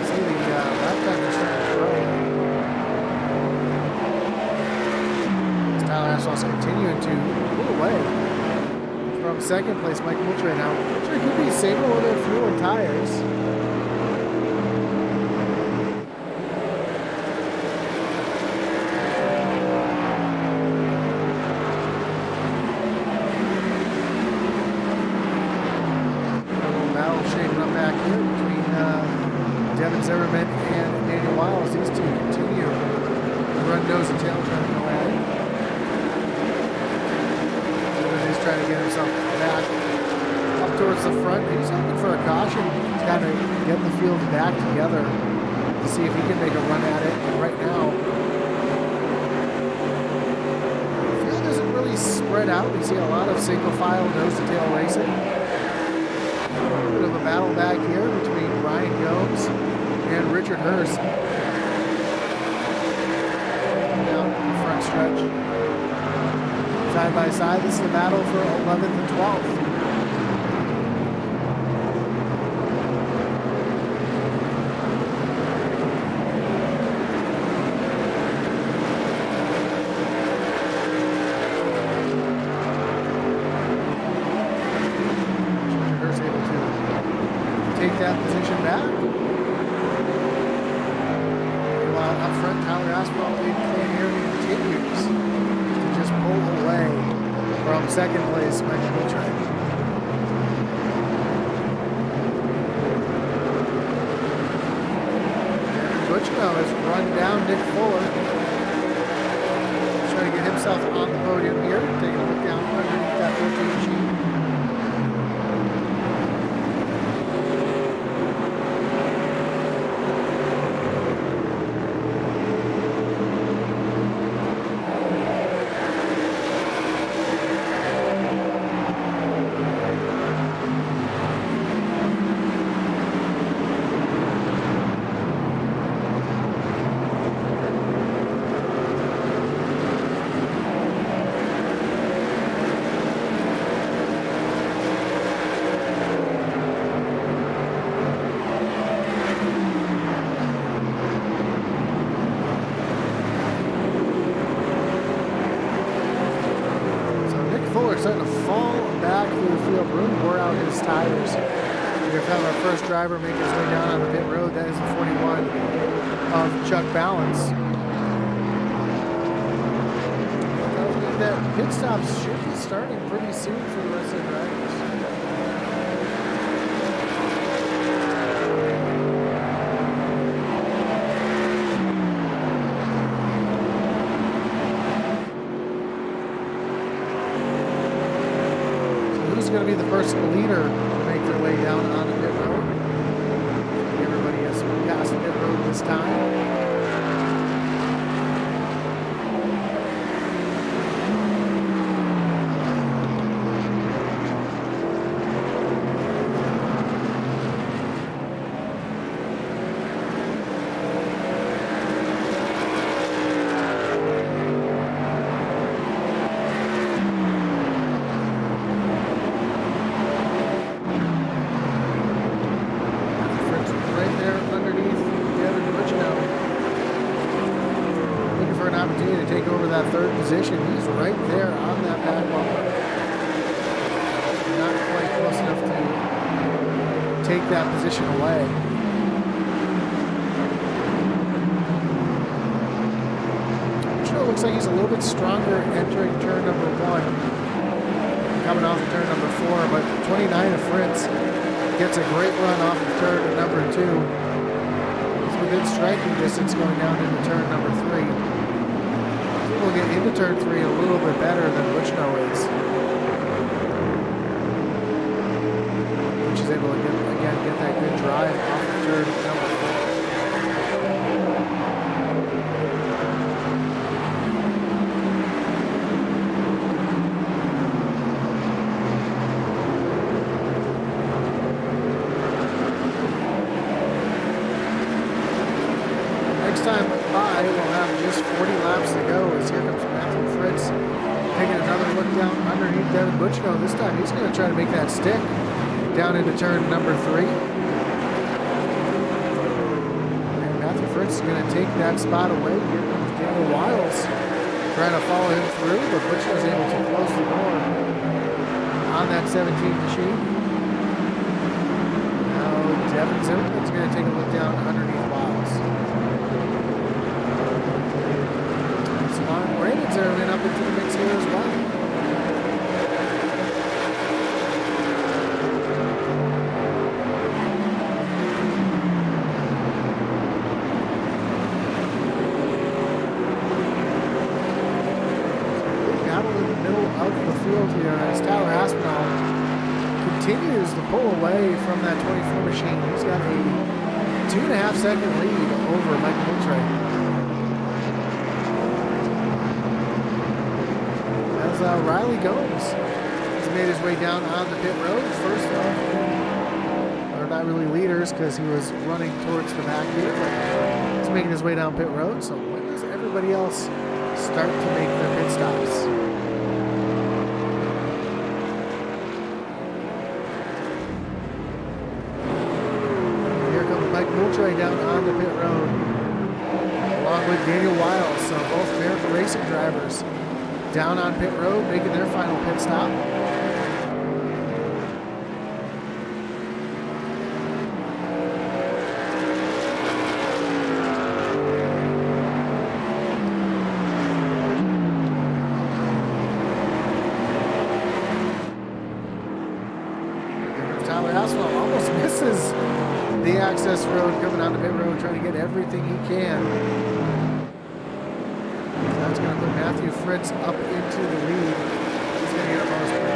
See the lap time is starting to grow. As Tyler Aspinall's continuing to pull away from second place, Mike Moultrie now. Moultrie could be safer with their fuel and tires. A little battle shaping up back here between Devin Zimmerman and Daniel Wiles. These two continue to run nose and tail trying to go at it. He's trying to get himself back up towards the front. He's hoping for a caution to kind of get the field back together to see if he can make a run at it. And right now, the field isn't really spread out. We see a lot of single file nose to tail racing. A little bit of a battle back here between Ryan Gomes and Richard Hurst. Down the front stretch. Side by side, this is a battle for 11th and 12th. Hurst able to that position back. While up front, Tyler Aspinall lead clean air continues to just pull away from second place, Michael Moultrie. Butchino has run down Nick Fuller. Trying to get himself on the podium here. Taking a look down underneath that 14 machine. Starting to fall back through the field. Room wore out his tires. We're having our first driver make his way down on the pit road. That is the 41 of Chuck Balance. That pit stops should be starting pretty soon for the rest of the drivers. Going to be the first leader to make their way down on the pit road. Everybody has passed the pit road this time. Position. He's right there on that back bumper. Not quite close enough to take that position away. Sure looks like he's a little bit stronger entering turn number 1. Coming off of turn number 4, but 29 of Fritz gets a great run off of turn number 2. He's within striking distance going down into turn number 3. We'll get into turn 3 a little bit better than Butchno is. Which is able to get that good drive off of turn number 4. Next time by, we'll have just 40 laps to go as here comes Matthew Fritz taking another look down underneath Devin Butchno. This time he's going to try to make that stick down into turn number 3. And Matthew Fritz is going to take that spot away. Here comes Daniel Wiles trying to follow him through, but Butchno is able to close the door on that 17 machine. Now Devin Zimmerman is going to take a look down underneath Wiles. Brandon Zimmerman up into the mix here as well. Battle in the middle of the field here as Tyler Aspinall continues to pull away from that 24 machine. He's got a 2.5 second lead over Michael Moultrie. Riley Gomes has made his way down on the pit road. First off, or not really leaders because he was running towards the back here, but he's making his way down pit road. So when does everybody else start to make their pit stops? Here comes Mike Moultrie down on the pit road, along with Daniel Wiles. So both American Racing drivers down on pit road, making their final pit stop. Aspinall almost misses the access road, coming down to pit road, trying to get everything he can. So that's going to put Matthew Fritz up into the lead. He's going to get a bonus point.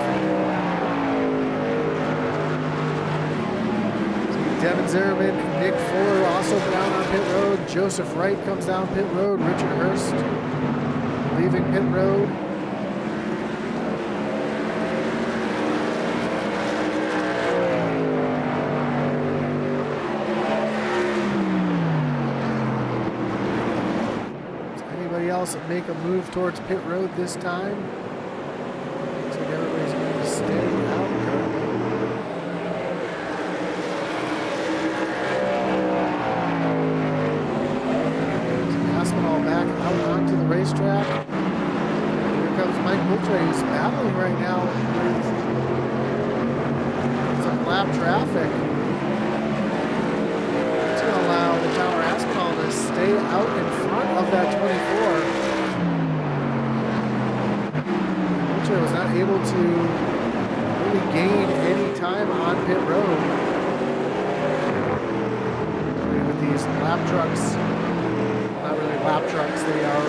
Devin Zimmerman, Nick Fuller also down on pit road. Joseph Wright comes down pit road. Richard Hurst leaving pit road. Does anybody else make a move towards pit road this time? Looks like everybody's going to stay out currently. Back out onto the racetrack. Here comes Mike Moultrie, who's battling right now with some lap traffic. It's going to allow the Tyler Aspinall to stay out in front of that 24. Moultrie was not able to really gain any time on pit road. With these lap trucks. Not really lap trucks, they are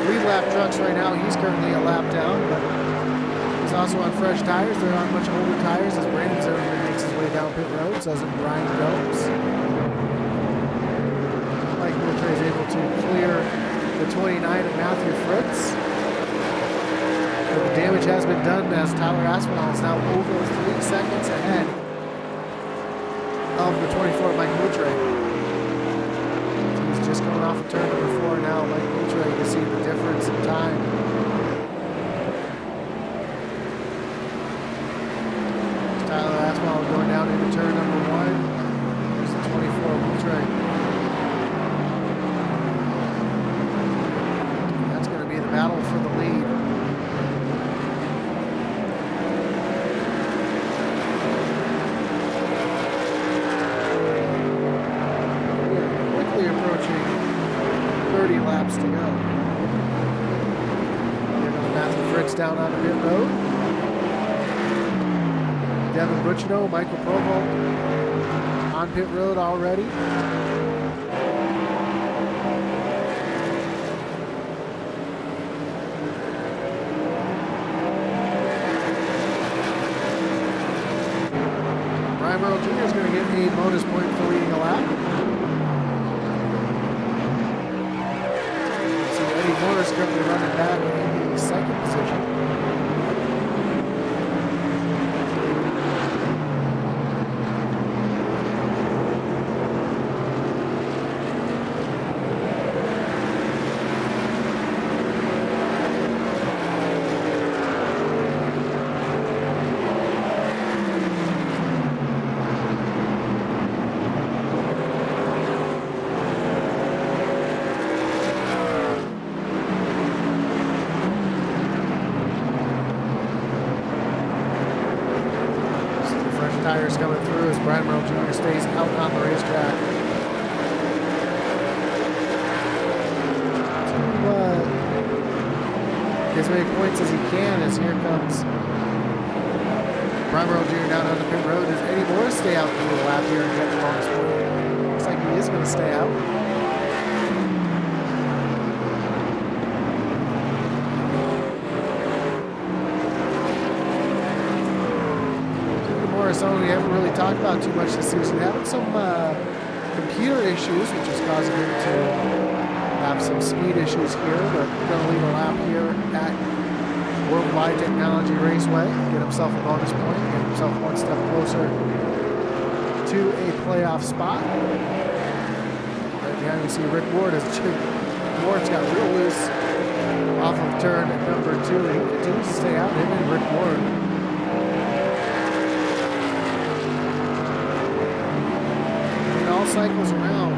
lead lap trucks right now. He's currently a lap down, but he's also on fresh tires. They're on much older tires as Brandon Zimmerman makes his way down pit road, so doesn't Brian Gomes. Mike Moultrie is able to clear the 29 of Matthew Fritz. But the damage has been done as Tyler Aspinall is now over 3 seconds ahead of the 24 of Mike Moultrie. Just coming off of turn number 4 now, Mike Moultrie, you can see the difference in time. Tyler Aspinall going down into turn number 1. There's the 24 Moultrie. That's going to be the battle for the lead. Approaching 30 laps to go. Here comes Matthew Fritz down on the pit road. Devin Butchino, Michael Provo on pit road already. Brian Merle Jr. is going to get a bonus point for leading a lap. Moore is currently running back in the second position. Tires coming through as Brian Merle Jr. stays out on the racetrack. To get as many points as he can, as here comes Brian Merle Jr. down on the pit road. Does Eddie Morris stay out for the lap here and get the bonus point? Looks like he is going to stay out. Someone we haven't really talked about too much this season, having some computer issues, which is causing him to have some speed issues here, but going to lead a lap here at World Wide Technology Raceway, get himself a bonus point, get himself one step closer to a playoff spot. Right behind we see Rick Ward as Ward's got real loose off of turn number 2, and he continues to stay out, him and Rick Ward. Cycles around.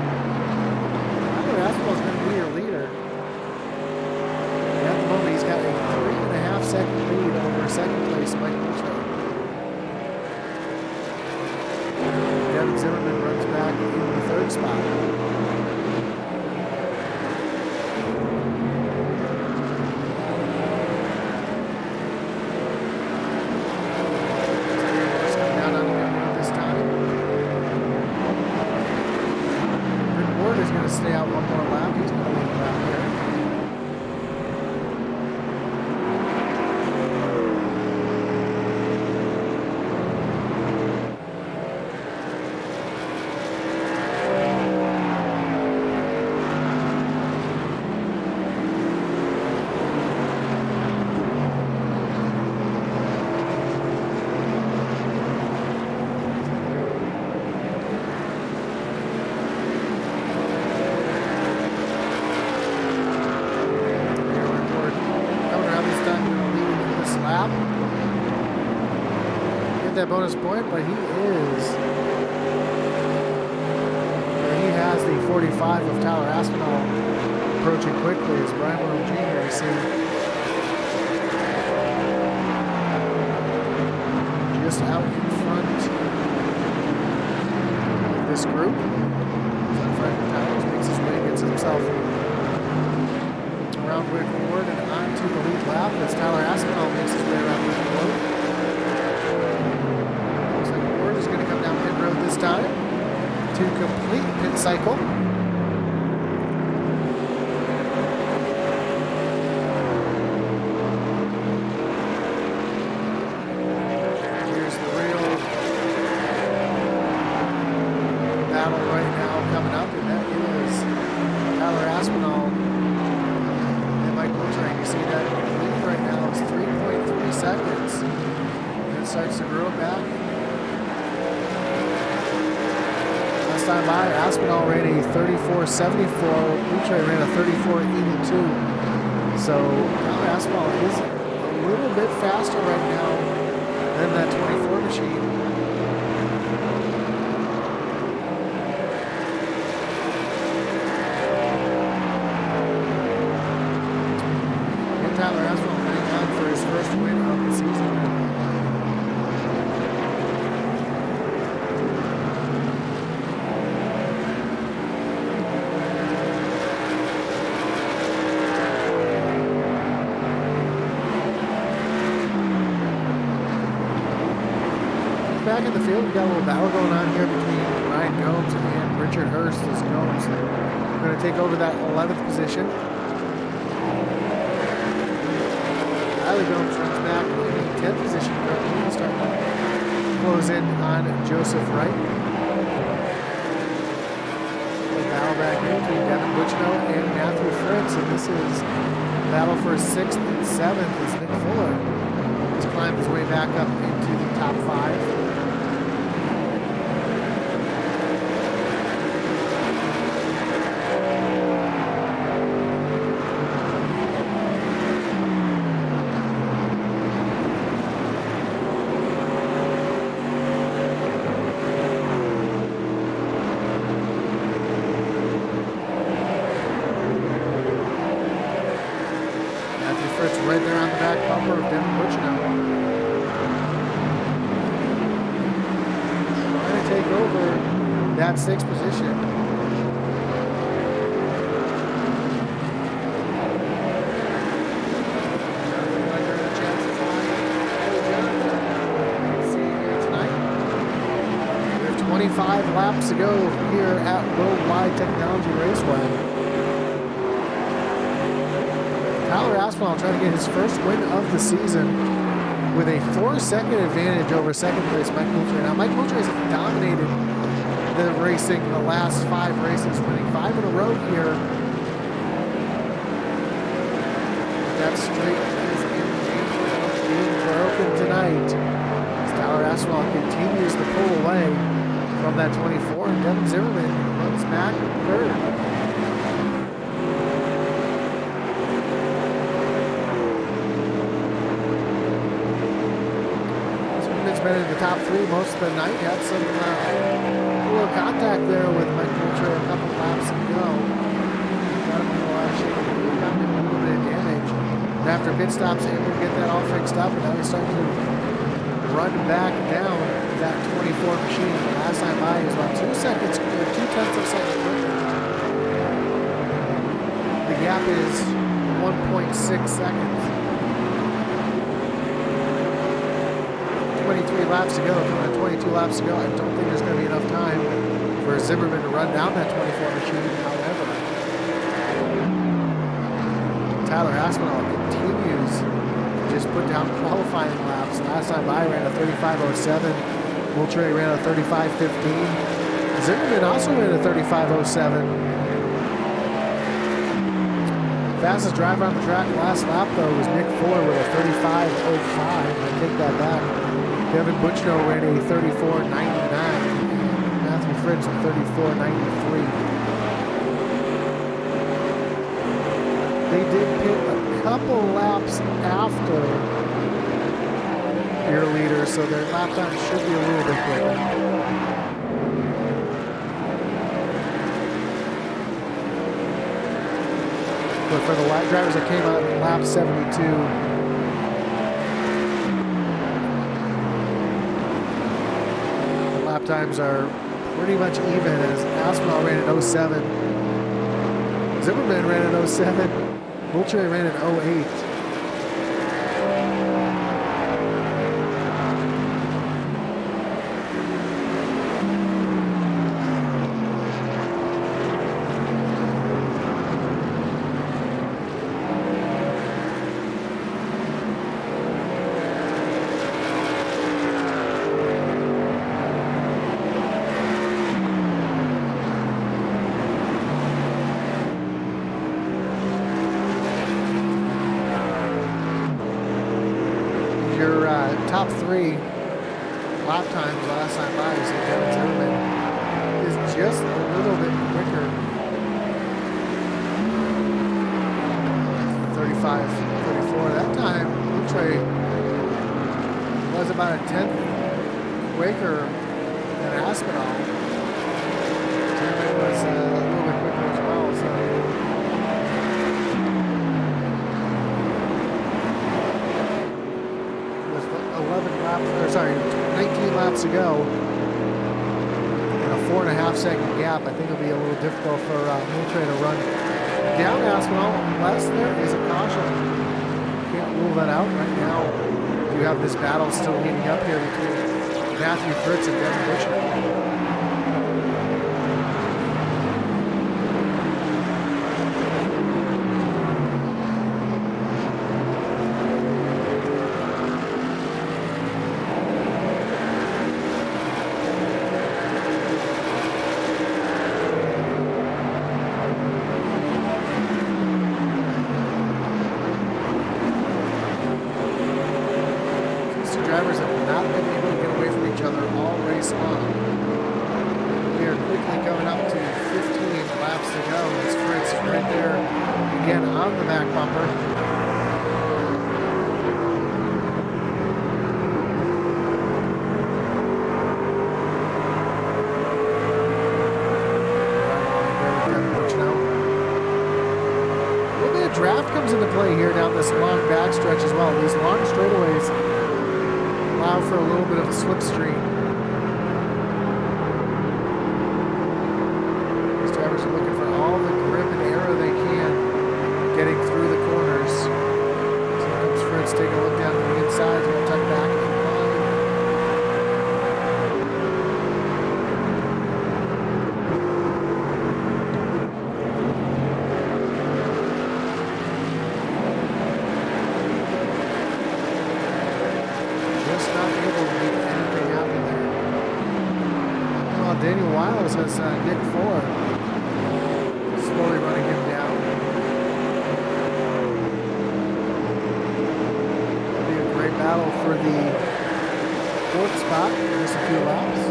Tyler Aspinall is going to be your leader. And at the moment, he's got a 3.5 second lead over second place Mike Moultrie. Devin Zimmerman runs back in the 3rd spot. Down on the that bonus point, but he has the 45 of Tyler Aspinall approaching quickly as Brian Williams Jr. You see just out in front of this group. Franklin Towers makes his way, gets himself around Wick Ward and onto the lead lap as Tyler Aspinall makes his way around Wick Ward. Looks like Ward is going to come down pit road this time to complete pit cycle. Here's the real battle right now coming up, and that is Tyler Aspinall and Mike Moultrie. You see that lead right now is 3.3 seconds. And it starts to grow back. Last time by, Aspinall ran a 34.74. Moultrie ran a 34.82. So Tyler Aspinall is a little bit faster right now than that 24 machine. Tyler Aspinall heading on for his first win of the season. Back in the field, we got a little battle going on here between Ryan Gomes and Richard Hurst as Gomes going to take over that 11th position. Riley Gomes runs back in the 10th position currently and start to close in on Joseph Wright. A battle back here between Devin Butchno and Matthew Fritz, and this is a battle for 6th and 7th as Nick Fuller has climbed his way back up into the top 5. Right there on the back bumper of Devin Butchno. Trying to take over that 6th position. See you here tonight. We have 25 laps to go here at World Wide Technology Raceway. Tyler Aspinall trying to get his first win of the season with a 4-second advantage over second place Mike Moultrie. Now, Mike Moultrie has dominated the racing the last 5 races, winning 5 in a row here. That streak is being broken tonight as Tyler Aspinall continues to pull away from that 24, and Devin Zimmerman runs back 3rd. Been in the top 3 most of the night. Had some little contact there with Mike Moultrie a couple laps ago. Got him a little bit of damage. And after pit stops, able to get that all fixed up, and now he's starting to run back down that 24 machine. Last time by, he was about 2 seconds, 2/10 of a second quicker. The gap is 1.6 seconds. 23 laps to go. 22 laps to go. I don't think there's going to be enough time for Zimmerman to run down that 24 machine. However, Tyler Aspinall continues to just put down qualifying laps. Last time by ran a 35.07. Moultrie ran a 35.15. Zimmerman also ran a 35.07. Fastest driver on the track last lap, though, was Nick Fuller with a 35.05. I take that back. Devin Butchno ran a 34.99. Matthew Fritz a 34.93. They did pit a couple laps after your leader, so their lap time should be a little bit quicker. But for the drivers that came out in lap 72, the lap times are pretty much even, as Aspinall ran at 07. Zimmerman ran at 07. Moultrie ran at 08. Top three lap times last time by, so Kevin Zimmerman is just a little bit quicker. 35-34. That time, Moultrie was about a 10th quicker than Aspinall. Zimmerman was a little bit quicker as well, so. 19 laps ago, and a 4.5 second gap. I think it'll be a little difficult for Moultrie to run down Aspinall unless there is a caution. Can't rule that out right now. You have this battle still heating up here between Matthew Fritz and Devin Butcher. Drivers have not been able to get away from each other all race long. We are quickly coming up to 15 laps to go as Fritz is right there again on the back bumper. A little bit of draft comes into play here down this long backstretch as well. These long straightaways allow for a little bit of a slipstream. These drivers are looking for all the grip and aero they can getting through the corners. Sometimes Fritz taking a look down to the inside, going to tuck back in line. Daniel Wiles has Nick Fuller slowly running him down. It'll be a great battle for the 4th spot in just a few laps.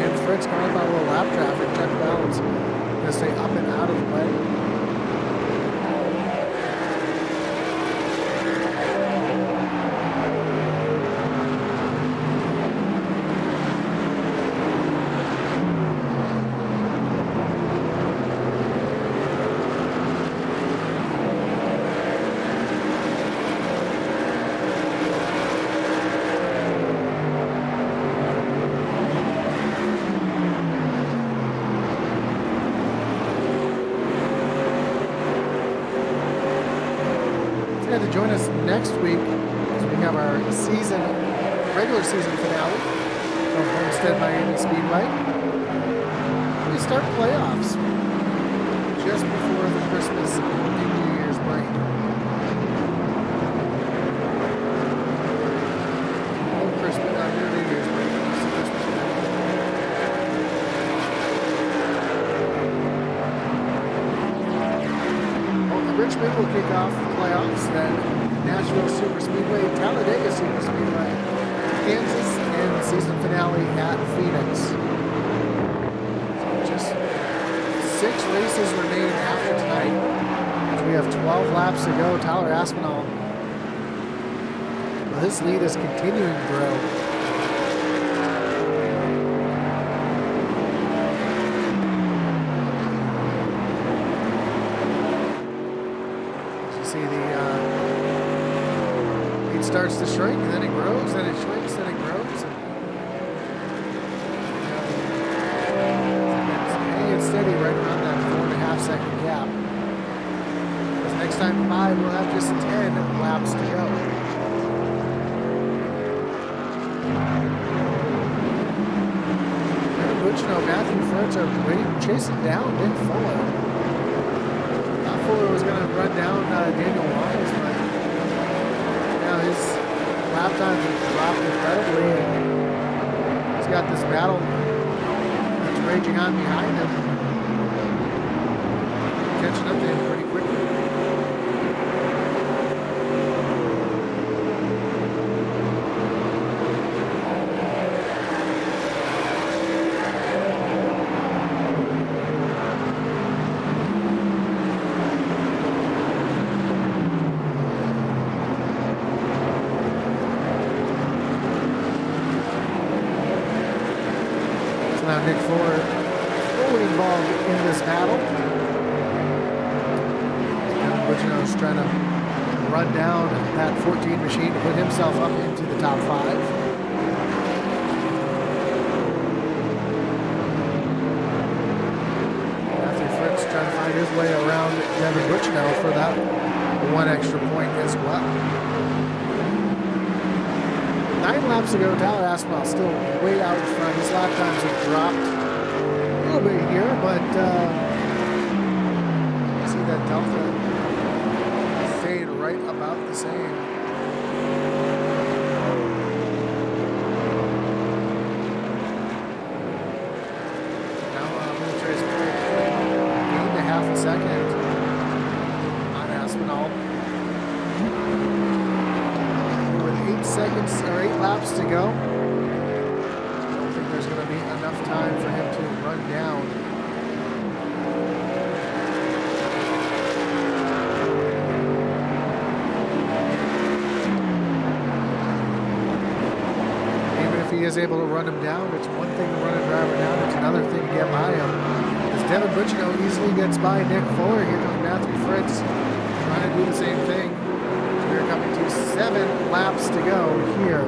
And Fritz going about a little lap traffic, check balance. Gonna stay up and out of the way. To join us next week as we have our regular season finale from Homestead Miami Speedway. We start playoffs just before the Christmas and New Year's break. New Year's break. It's the Christmas break. Richmond will kick off the playoffs, then Nashville Super Speedway, Talladega Super Speedway, Kansas, and the season finale at Phoenix. So just 6 races remain after tonight. So we have 12 laps to go. Tyler Aspinall. Well, this lead is continuing to grow. Starts to shrink, and then it grows, then it shrinks, then it grows. And, it's hanging steady right around that 4.5 second gap. Because next time by, we'll have just 10 laps to go. Buchino, Matthew Fritz are chasing down Nick Fuller. Thought Fuller was going to run down Daniel Wise, but his lap times have dropped incredibly, and he's got this battle that's raging on behind him, catching up to him pretty quickly. Nick Fuller fully involved in this battle. Buchino's trying to run down that 14 machine to put himself up into the top 5. Matthew Fritz trying to find his way around Devin Buchino for that 1 extra point as well. 9 laps ago, Tyler Aspinall still way out in front. His lap times have dropped a little bit here, but see that delta staying right about the same. Now Military's gained a half a second on Aspinall. 8 seconds or 8 laps to go. I don't think there's going to be enough time for him to run down. Even if he is able to run him down, it's one thing to run a driver down, it's another thing to get by him. As Devin Buchino easily gets by Nick Fuller, here comes Matthew Fritz trying to do the same thing. We're coming to 7 laps to go here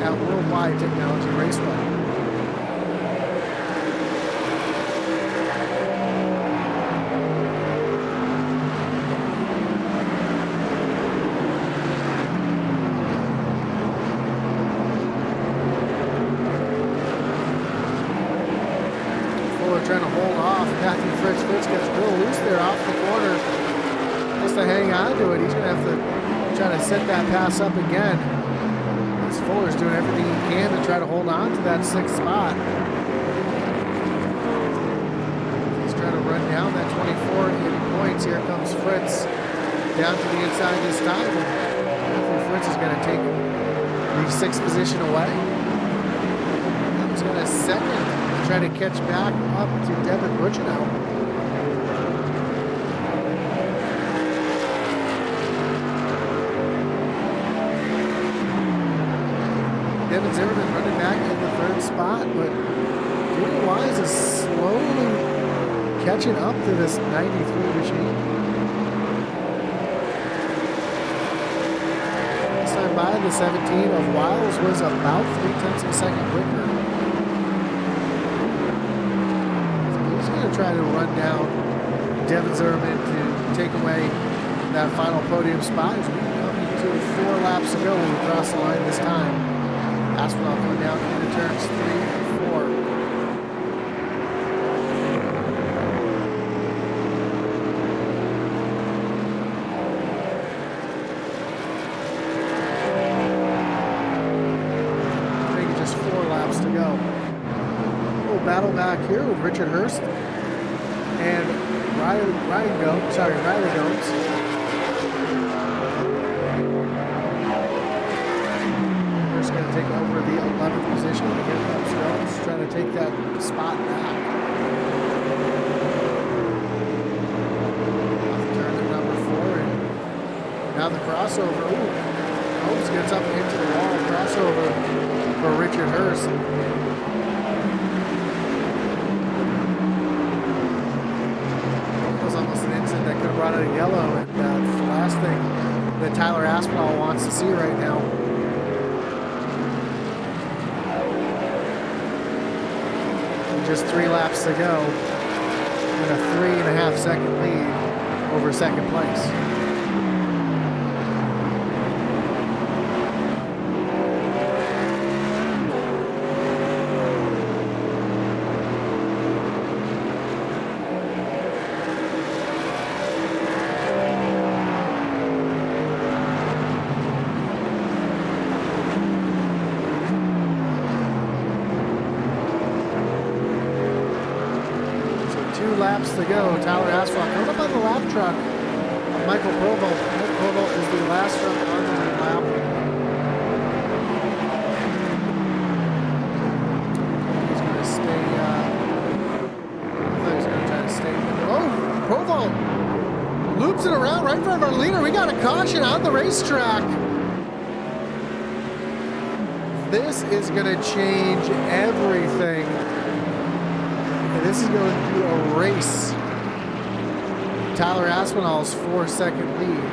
at World Wide Technology Raceway. Fuller trying to hold off. Matthew Fritz gets real loose there off the corner. Just to hang on to it, he's going to have to trying to set that pass up again. As Fuller's doing everything he can to try to hold on to that 6th spot. He's trying to run down that 24 in points. Here comes Fritz down to the inside this time. And Fritz is going to take the 6th position away. He's got a second to try to catch back up to Devin Buchino. Devin Zimmerman running back in the 3rd spot, but Daniel Wise is slowly catching up to this 93 machine. This time by, the 17 of Wiles was about 0.3 of a second quicker. So he's going to try to run down Devin Zimmerman to take away that final podium spot. He's coming to 4 laps to go when we cross the line this time. Aspinall coming down into turns 3 and 4. I think just 4 laps to go. A little battle back here with Richard Hurst and Riley Gomes. take over the 11th position. And here comes Jones trying to take that spot back. Off turn at number 4. And now the crossover. Ooh, Jones gets up into the wall. Crossover for Richard Hurst. That was almost an incident that could have brought out a yellow. And it's the last thing that Tyler Aspinall wants to see right now. Just 3 laps to go, and a 3.5 second lead over second place. Laps to go. Tyler Aspinall comes up on the lap truck of Michael Provo. Michael Provo is the last truck on the lap. He's going to stay. I thought he was going to try to stay. Oh, Provo loops it around right in front of our leader. We got a caution on the racetrack. This is going to change everything. This is going to do a race. Tyler Aspinall's 4-second lead.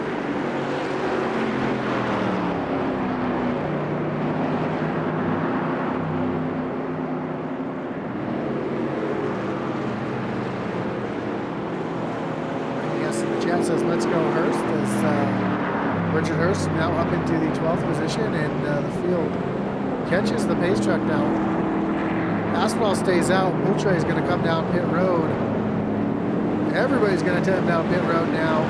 Yes, the chat says, let's go Hurst. As Richard Hurst now up into the 12th position, and the field catches the pace truck now. Aspinall stays out. Moultrie is going to come down pit road. Everybody's going to come down pit road now.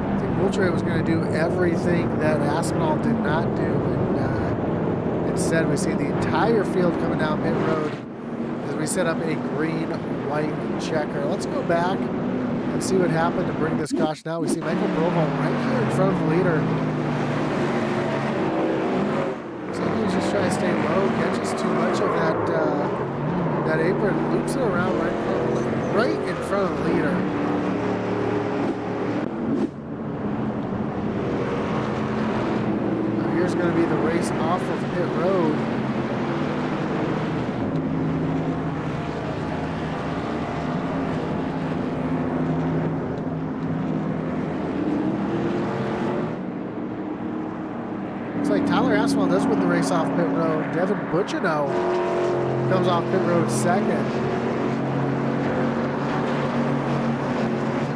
I think Moultrie was going to do everything that Aspinall did not do. And instead, we see the entire field coming down pit road as we set up a green-white checker. Let's go back and see what happened to bring this caution out. We see Michael Provo right here in front of the leader. Looks like he was just trying to stay low, catches too much of that apron, loops it around right in front of the leader. Now here's going to be the race off of pit road. Like Tyler Aspinall does win the race off pit road. Devin Butchino comes off pit road second.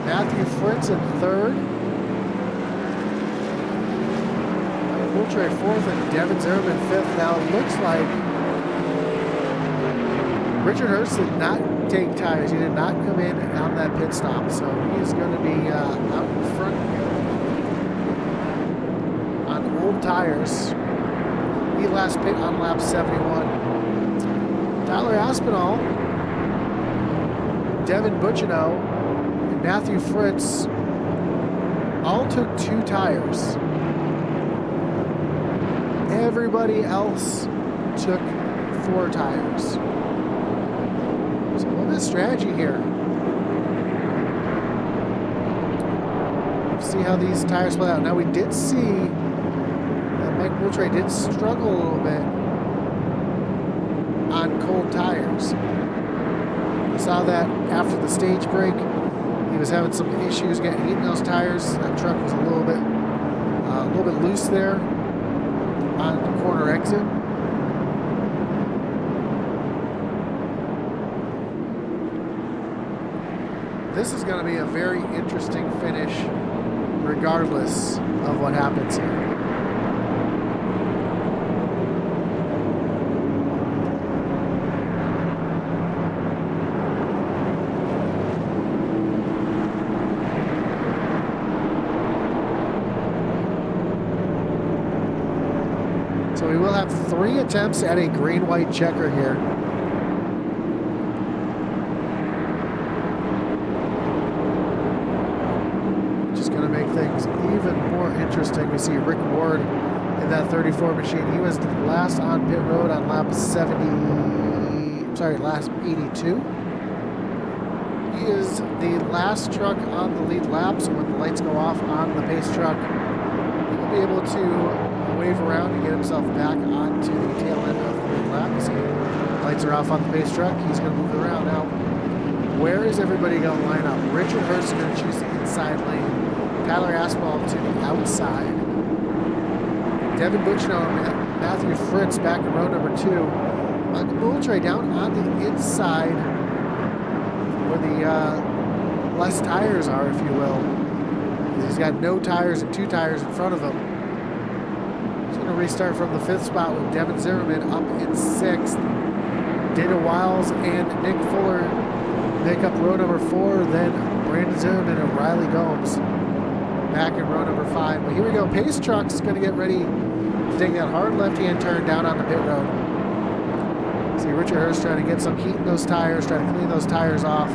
Matthew Fritz in third. Moultrie fourth and Devin Zimmerman fifth. Now it looks like Richard Hurst did not take tires. He did not come in on that pit stop, so he is going to be out in front on old tires. He last pit on lap 71. Tyler Aspinall, Devin Butchino, and Matthew Fritz all took 2 tires. Everybody else took 4 tires. So a little bit of strategy here. See how these tires play out. Now we did see that Mike Moultrie did struggle a little bit on cold tires. We saw that after the stage break. He was having some issues getting heat in those tires. That truck was a little bit loose there on the corner exit. This is going to be a very interesting finish regardless of what happens here. So we will have 3 attempts at a green-white checker here. interesting. We see Rick Ward in that 34 machine. He was last on pit road on lap 82. He is the last truck on the lead lap, so when the lights go off on the pace truck, he will be able to wave around and get himself back onto the tail end of the lead lap. See, lights are off on the pace truck. He's going to move around now. Where is everybody going to line up? Richard Hurst is going to choose the inside lane. Tyler Aspinall to the outside. Devin Buchno and Matthew Fritz back in row number 2. Michael Moultrie down on the inside where the less tires are, if you will. He's got no tires and 2 tires in front of him. He's going to restart from the 5th spot with Devin Zimmerman up in 6th. Dana Wiles and Nick Fuller make up row number 4. Then Brandon Zimmerman and Riley Gomes back in row number 5. But here we go. Pace Truck's going to get ready to take that hard left-hand turn down on the pit road. See Richard Hurst trying to get some heat in those tires, trying to clean those tires off.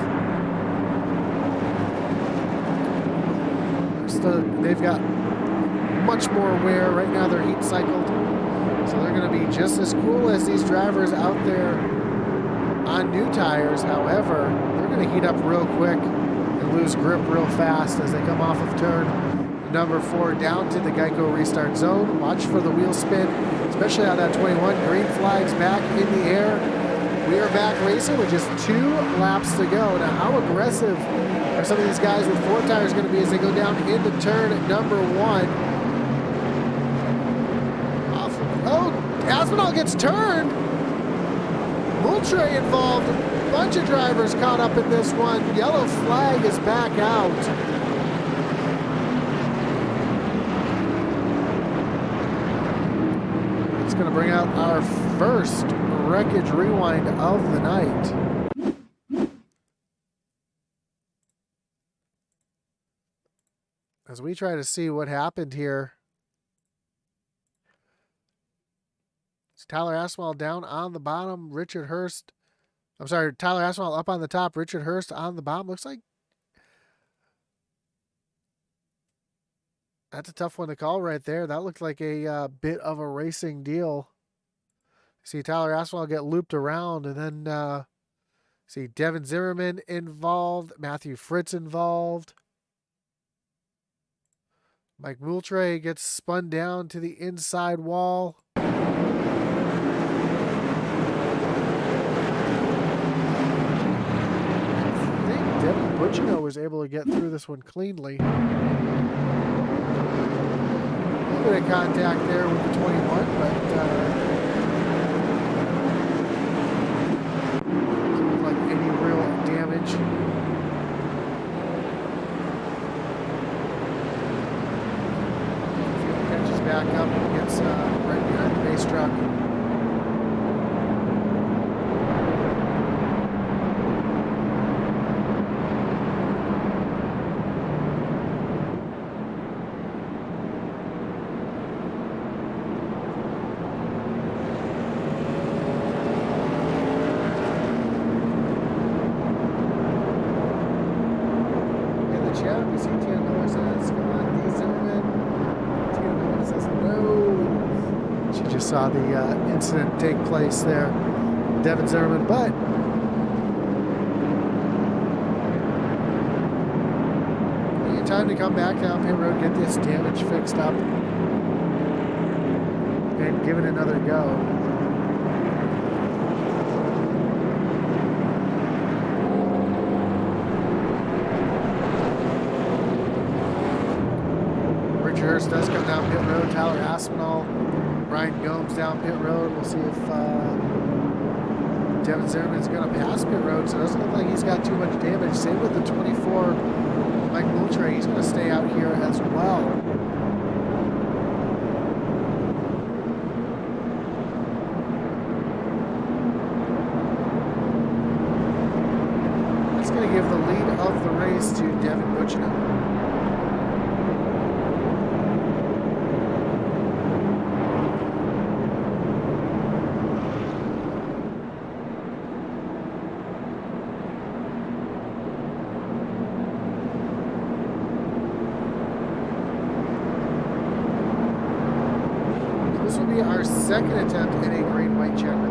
They've got much more wear. Right now they're heat cycled. So they're going to be just as cool as these drivers out there on new tires. However, they're going to heat up real quick and lose grip real fast as they come off of turn number 4 down to the Geico restart zone. Watch for the wheel spin, especially on that 21. Green flags back in the air. We are back racing with just 2 laps to go. Now, how aggressive are some of these guys with 4 tires going to be as they go down into turn number 1? Oh, Aspinall gets turned. Moultrie involved. A bunch of drivers caught up in this one. Yellow flag is back out. It's going to bring out our first wreckage rewind of the night. As we try to see what happened here. It's Tyler Aspinall down on the bottom. Tyler Aspinall up on the top. Richard Hurst on the bottom. Looks like that's a tough one to call right there. That looked like a bit of a racing deal. See Tyler Aspinall get looped around, and then see Devin Zimmerman involved, Matthew Fritz involved. Mike Moultrie gets spun down to the inside wall. I think Devin Buchno was able to get through this one cleanly. A little bit of contact there with the 21, but doesn't look like any real damage. Catches back up and gets right behind the base truck. Saw the incident take place there, Devin Zimmerman, but time to come back down pit road, get this damage fixed up, and give it another go. Richard Hurst does come down pit road. Tyler Aspinall, Ryan Gomes down pit road. We'll see if Devin Zimmerman's going to pass pit road, so it doesn't look like he's got too much damage. Same with the 24, Mike Moultrie. He's going to stay out here as well. That's going to give the lead of the race to Devin Buchno. This will be our second attempt at a green white checker.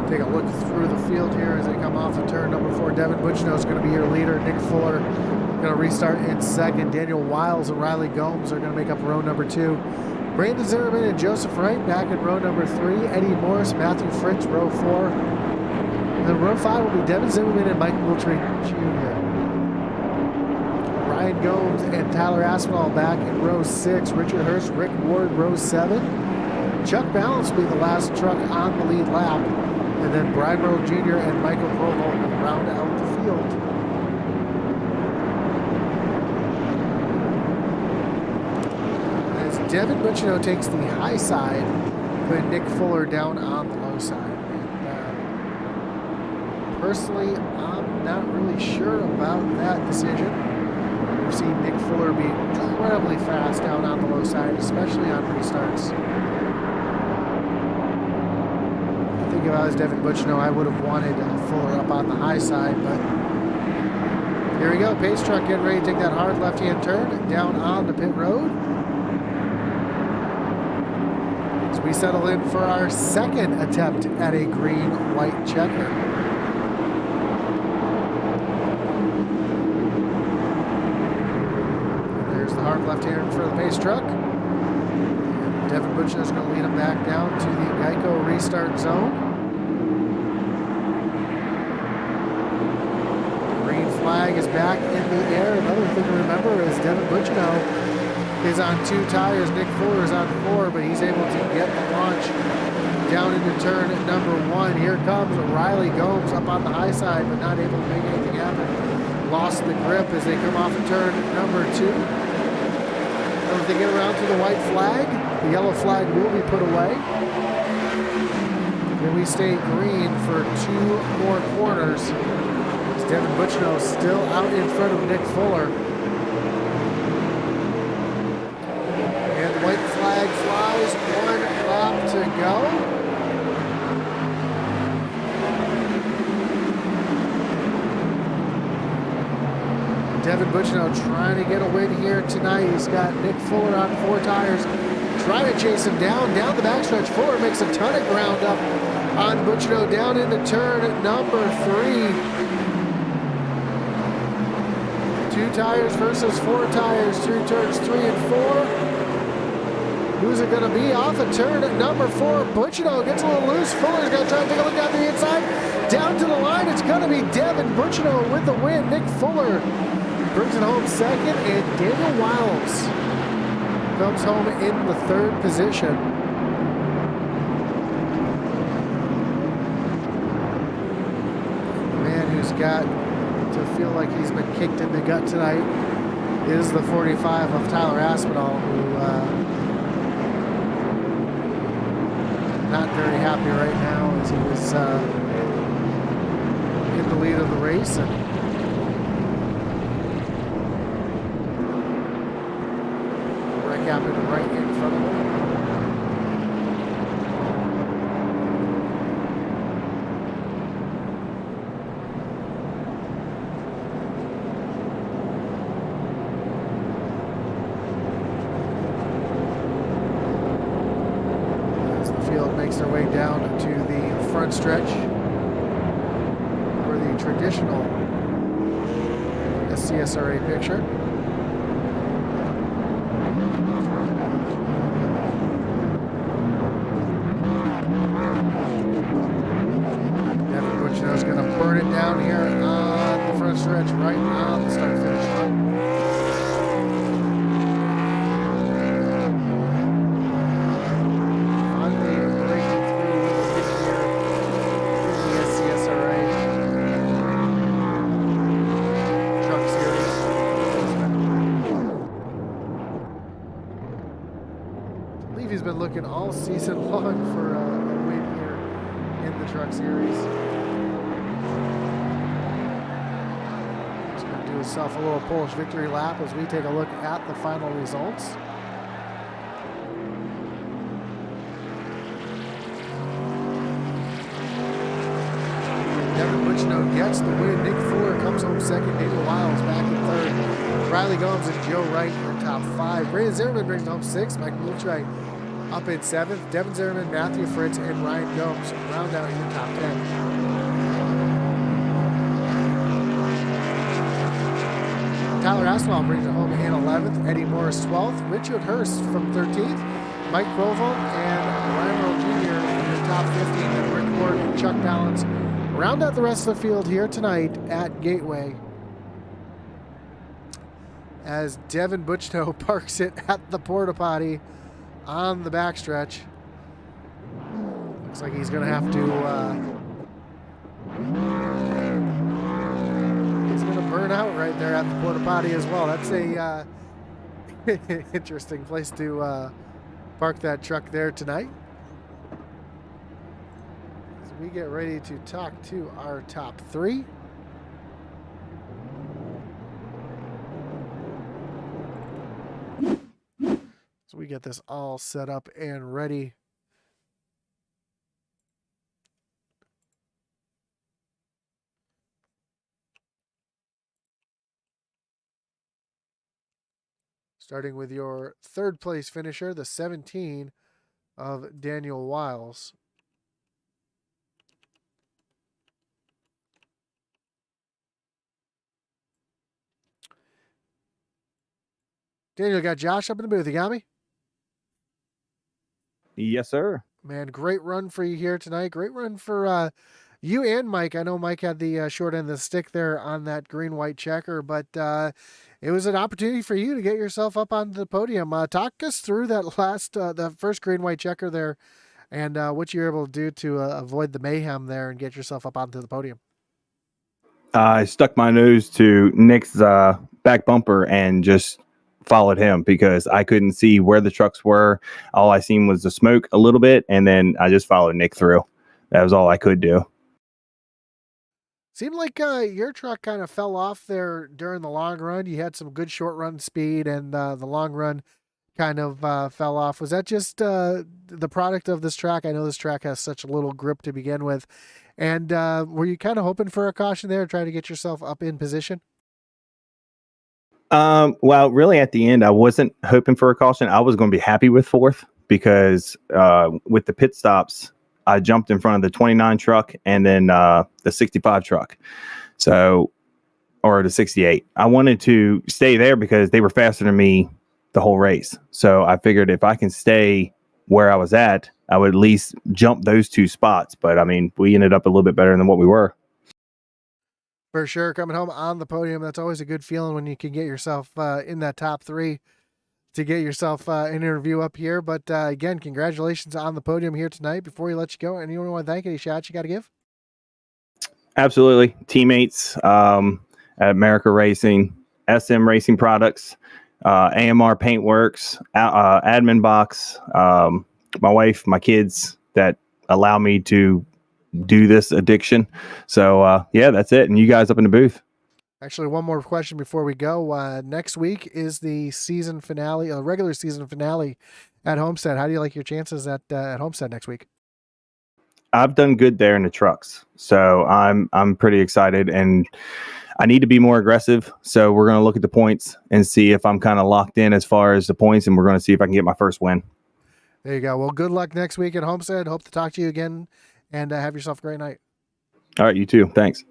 Take a look through the field here as they come off of turn number 4. Devin Butchno is going to be your leader. Nick Fuller going to restart in second. Daniel Wiles and Riley Gomes are going to make up row number 2. Brandon Zimmerman and Joseph Wright back in row number 3. Eddie Morris, Matthew Fritz, row 4. And then row 5 will be Devin Zimmerman and Mike Moultrie Jr. Ryan Gomes and Tyler Aspinall back in row 6. Richard Hurst, Rick Ward, row 7. Chuck Balance will be the last truck on the lead lap. And then Brian Rowe Jr. and Michael Provo will round out the field. As Devin Butchino takes the high side, putting Nick Fuller down on the low side. And, personally, I'm not really sure about that decision. We've seen Nick Fuller be incredibly fast down on the low side, especially on restarts. If I was Devin Butchno, I would have wanted Fuller up on the high side, but here we go. Pace truck getting ready to take that hard left-hand turn down on the pit road. As we settle in for our second attempt at a green-white checker. There's the hard left-hand for the pace truck. Devin Butchno is going to lead him back down to the Geico restart zone. Flag is back in the air. Another thing to remember is Devin Butchno is on 2 tires. Nick Fuller is on 4, but he's able to get the launch down into turn number 1. Here comes Riley Gomes up on the high side, but not able to make anything happen. Lost the grip as they come off of turn number 2. If they get around to the white flag, the yellow flag will be put away. And we stay green for 2 more corners. Devin Butchno still out in front of Nick Fuller. And the white flag flies, 1 lap to go. Devin Butchno trying to get a win here tonight. He's got Nick Fuller on 4 tires, trying to chase him down the backstretch. Fuller makes a ton of ground up on Butchno down into turn number 3. 2 tires versus 4 tires through turns 3 and 4. Who's it going to be? Off of turn at number 4. Butchno gets a little loose. Fuller's going to try to take a look down the inside. Down to the line, it's going to be Devin Butchno with the win. Nick Fuller brings it home second, and Daniel Wiles comes home in the 3rd position. The man who's got to feel like he's been kicked in the gut tonight is the 45 of Tyler Aspinall, who not very happy right now as he was in the lead of the race. And wreck happened right in front of him. Makes their way down to the front stretch for the traditional SCSRA picture. Devin Butchno is going to burn it down here on the front stretch, right on the start-finish line. He's been looking all season long for a win here in the Truck Series. himself a little Polish victory lap as we take a look at the final results. Devin Butchno gets the win. Nick Fuller comes home second. Daniel Wiles back in third. Riley Gomes and Joe Wright in the top 5. Brandon Zimmerman brings home 6th. Mike Multray up in 7th. Devin Zimmerman, Matthew Fritz, and Ryan Gomes round out your top 10. Tyler Aspinall brings it home in 11th. Eddie Morris 12th. Richard Hurst from 13th. Mike Provo and Ryan Earl Jr. in the top 15. And Rick Ward and Chuck Balance round out the rest of the field here tonight at Gateway, as Devin Butchno parks it at the porta potty on the backstretch. Looks like he's going to have to he's going to burn out right there at the porta potty as well. That's a interesting place to park that truck there tonight. As we get ready to talk to our top 3. So we get this all set up and ready. Starting with your 3rd place finisher, the 17 of Daniel Wiles. Daniel, got Josh up in the booth. You got me? Yes, sir. Man, great run for you here tonight. Great run for you and Mike. I know Mike had the short end of the stick there on that green-white checker, but it was an opportunity for you to get yourself up onto the podium. Talk us through that last, the first green-white checker there, and what you were able to do to avoid the mayhem there and get yourself up onto the podium. I stuck my nose to Nick's back bumper and just followed him because I couldn't see where the trucks were. All I seen was the smoke a little bit, and then I just followed Nick through. That was all I could do. Seemed like your truck kind of fell off there during the long run. You had some good short run speed, and the long run kind of fell off. Was that just the product of this track? I know this track has such a little grip to begin with. And were you kind of hoping for a caution there, trying to get yourself up in position? Well, really at the end, I wasn't hoping for a caution. I was going to be happy with 4th because with the pit stops, I jumped in front of the 29 truck and then the 65 truck. Or the 68. I wanted to stay there because they were faster than me the whole race. So I figured if I can stay where I was at, I would at least jump those 2 spots. But I mean, we ended up a little bit better than what we were. For sure. Coming home on the podium, that's always a good feeling when you can get yourself in that top 3 to get yourself an interview up here. But again, congratulations on the podium here tonight. Before we let you go, anyone want to thank? Any shots you got to give? Absolutely. Teammates at America Racing, SM Racing Products, AMR Paintworks, Admin Box, my wife, my kids that allow me to do this addiction. So yeah, that's it. And you guys up in the booth. Actually, one more question before we go. Next week is the season finale, regular season finale at Homestead. How do you like your chances at Homestead next week? I've done good there in the trucks, so I'm pretty excited, and I need to be more aggressive. So we're going to look at the points and see if I'm kind of locked in as far as the points, and we're going to see if I can get my first win. There you go. Well, good luck next week at Homestead. Hope to talk to you again, and have yourself a great night. All right, you too. Thanks.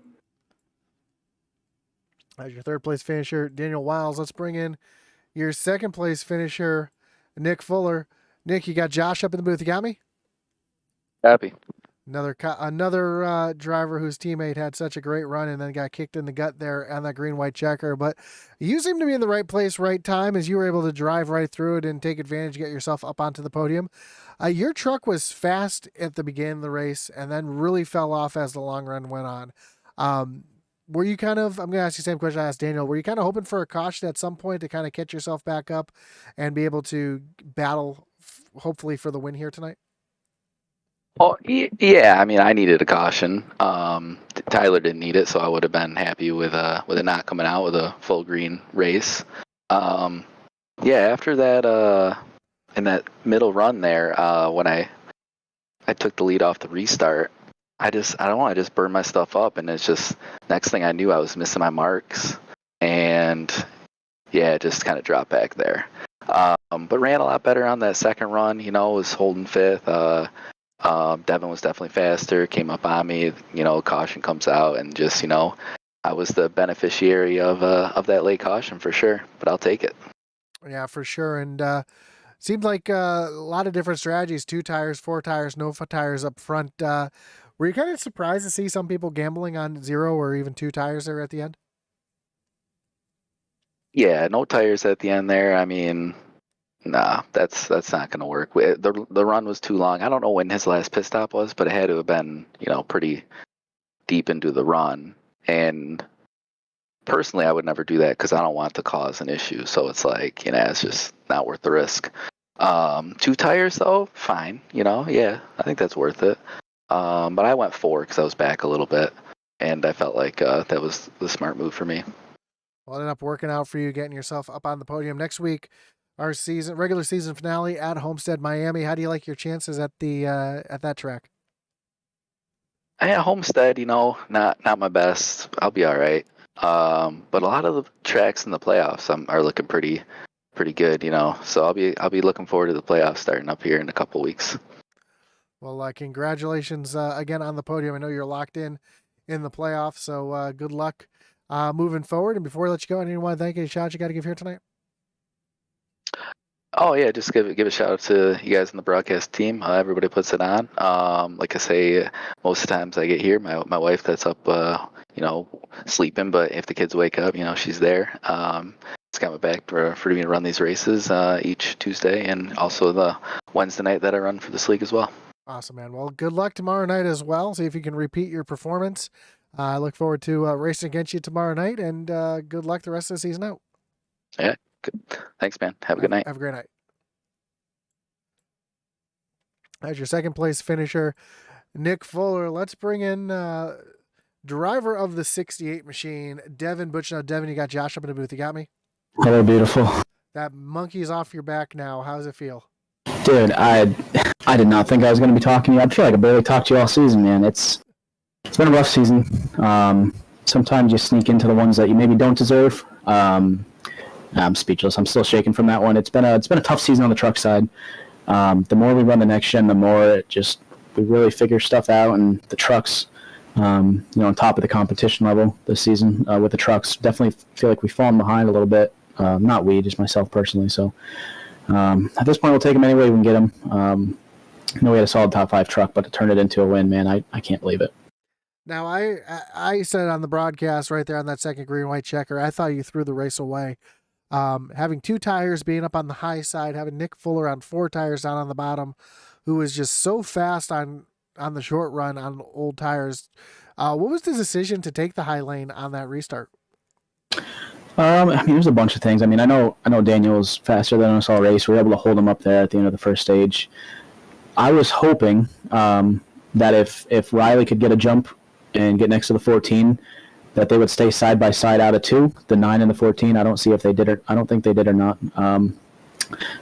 As your 3rd place finisher, Daniel Wiles. Let's bring in your 2nd place finisher, Nick Fuller. Nick, you got Josh up in the booth. You got me? Happy. Another driver whose teammate had such a great run and then got kicked in the gut there on that green-white checker. But you seem to be in the right place, right time, as you were able to drive right through it and take advantage, get yourself up onto the podium. Your truck was fast at the beginning of the race and then really fell off as the long run went on. Were you I'm going to ask you the same question I asked Daniel. Were you kind of hoping for a caution at some point to kind of catch yourself back up and be able to battle, hopefully, for the win here tonight? Oh, yeah. I mean, I needed a caution. Tyler didn't need it, so I would have been happy with it not coming out with a full green race. Yeah, after that, in that middle run there, when I took the lead off the restart, I don't know, I just burned my stuff up, and it's just next thing I knew, I was missing my marks, and yeah, it just kind of dropped back there. But ran a lot better on that second run. Was holding fifth. Devin was definitely faster. Came up on me. Caution comes out, and just I was the beneficiary of that late caution for sure. But I'll take it. Yeah, for sure. And seemed like a lot of different strategies: 2 tires, 4 tires, no tires up front. Were you kind of surprised to see some people gambling on 0 or even 2 tires there at the end? Yeah, no tires at the end there. I mean, nah, that's not going to work. The run was too long. I don't know when his last pit stop was, but it had to have been pretty deep into the run. And personally, I would never do that because I don't want to cause an issue. So it's like, it's just not worth the risk. 2 tires though, fine. Yeah, I think that's worth it. But I went 4 because I was back a little bit, and I felt like that was the smart move for me. Well, it ended up working out for you, getting yourself up on the podium. Next week, our regular season finale at Homestead, Miami. How do you like your chances at that track? Yeah, Homestead, not my best. I'll be all right. But a lot of the tracks in the playoffs are looking pretty good, So I'll be looking forward to the playoffs starting up here in a couple weeks. Well, congratulations again on the podium. I know you're locked in the playoffs, so good luck moving forward. And before I let you go, I want to thank you. Shout you got to give here tonight. Oh yeah, just give a shout out to you guys in the broadcast team. Everybody puts it on. Like I say, most of the times I get here, my wife that's up, sleeping. But if the kids wake up, she's there. It's got my back for me to run these races each Tuesday, and also the Wednesday night that I run for this league as well. Awesome, man. Well, good luck tomorrow night as well. See if you can repeat your performance. I look forward to racing against you tomorrow night, and good luck the rest of the season out. Yeah, good. Thanks, man. Have a good night. Have a great night. As your second place finisher, Nick Fuller. Let's bring in driver of the 68 machine, Devin Butch. Now, Devin, you got Josh up in the booth. You got me? Hello, beautiful. That monkey's off your back now. How does it feel? Dude, I did not think I was going to be talking to you. I feel like I barely talked to you all season, man. It's been a rough season. Sometimes you sneak into the ones that you maybe don't deserve. I'm speechless. I'm still shaking from that one. It's been a tough season on the truck side. The more we run the next gen, the more we really figure stuff out, and the trucks, on top of the competition level this season with the trucks, definitely feel like we've fallen behind a little bit. Not we, just myself personally. So at this point, we'll take them any way we can get them. I know we had a solid top 5 truck, but to turn it into a win, man, I can't believe it. Now, I said on the broadcast right there on that second green white checker, I thought you threw the race away. Having 2 tires, being up on the high side, having Nick Fuller on 4 tires down on the bottom, who was just so fast on the short run on old tires. What was the decision to take the high lane on that restart? There's a bunch of things. I know Daniel was faster than us all race. We were able to hold him up there at the end of the first stage. I was hoping that if Riley could get a jump and get next to the 14, that they would stay side by side out of 2, the 9 and the 14. I don't see if they did it. I don't think they did or not.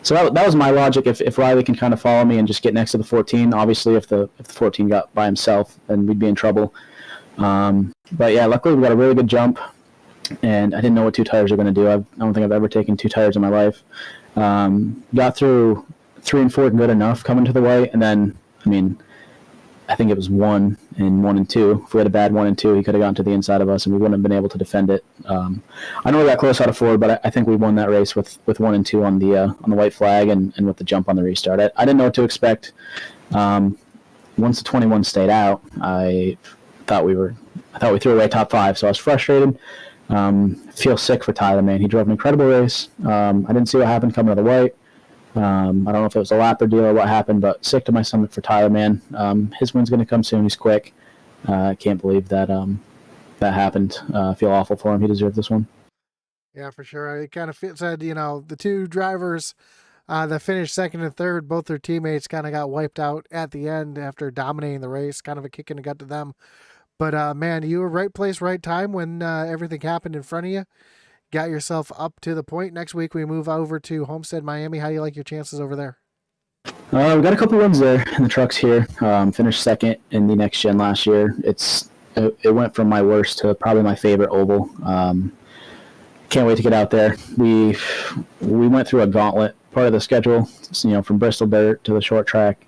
So that was my logic. If Riley can kind of follow me and just get next to the 14, obviously if the 14 got by himself, then we'd be in trouble. But yeah, luckily we got a really good jump, and I didn't know what 2 tires are going to do. I don't think I've ever taken 2 tires in my life. Got through 3 and 4 good enough coming to the white, and then I think it was 1 and 2. If we had a bad 1 and 2, he could have gone to the inside of us, and we wouldn't have been able to defend it. I know we got close out of 4, but I think we won that race with 1 and 2 on the white flag and with the jump on the restart. I didn't know what to expect. Once the 21 stayed out, I thought we threw away top 5, so I was frustrated. Feel sick for Tyler, man. He drove an incredible race. I didn't see what happened coming to the white. I don't know if it was a lap or deal or what happened, but sick to my stomach for Tyler, man. His win's going to come soon. He's quick. I can't believe that happened. I feel awful for him. He deserved this one. Yeah, for sure. It kind of said, the 2 drivers that finished second and third, both their teammates kind of got wiped out at the end after dominating the race. Kind of a kick in the gut to them. But man, you were right place, right time when everything happened in front of you. Got yourself up to the point. Next week we move over to Homestead, Miami. How do you like your chances over there? We got a couple wins there in the trucks here. Finished second in the next gen last year. It went from my worst to probably my favorite oval. Can't wait to get out there. We went through a gauntlet part of the schedule, from Bristol dirt to the short track.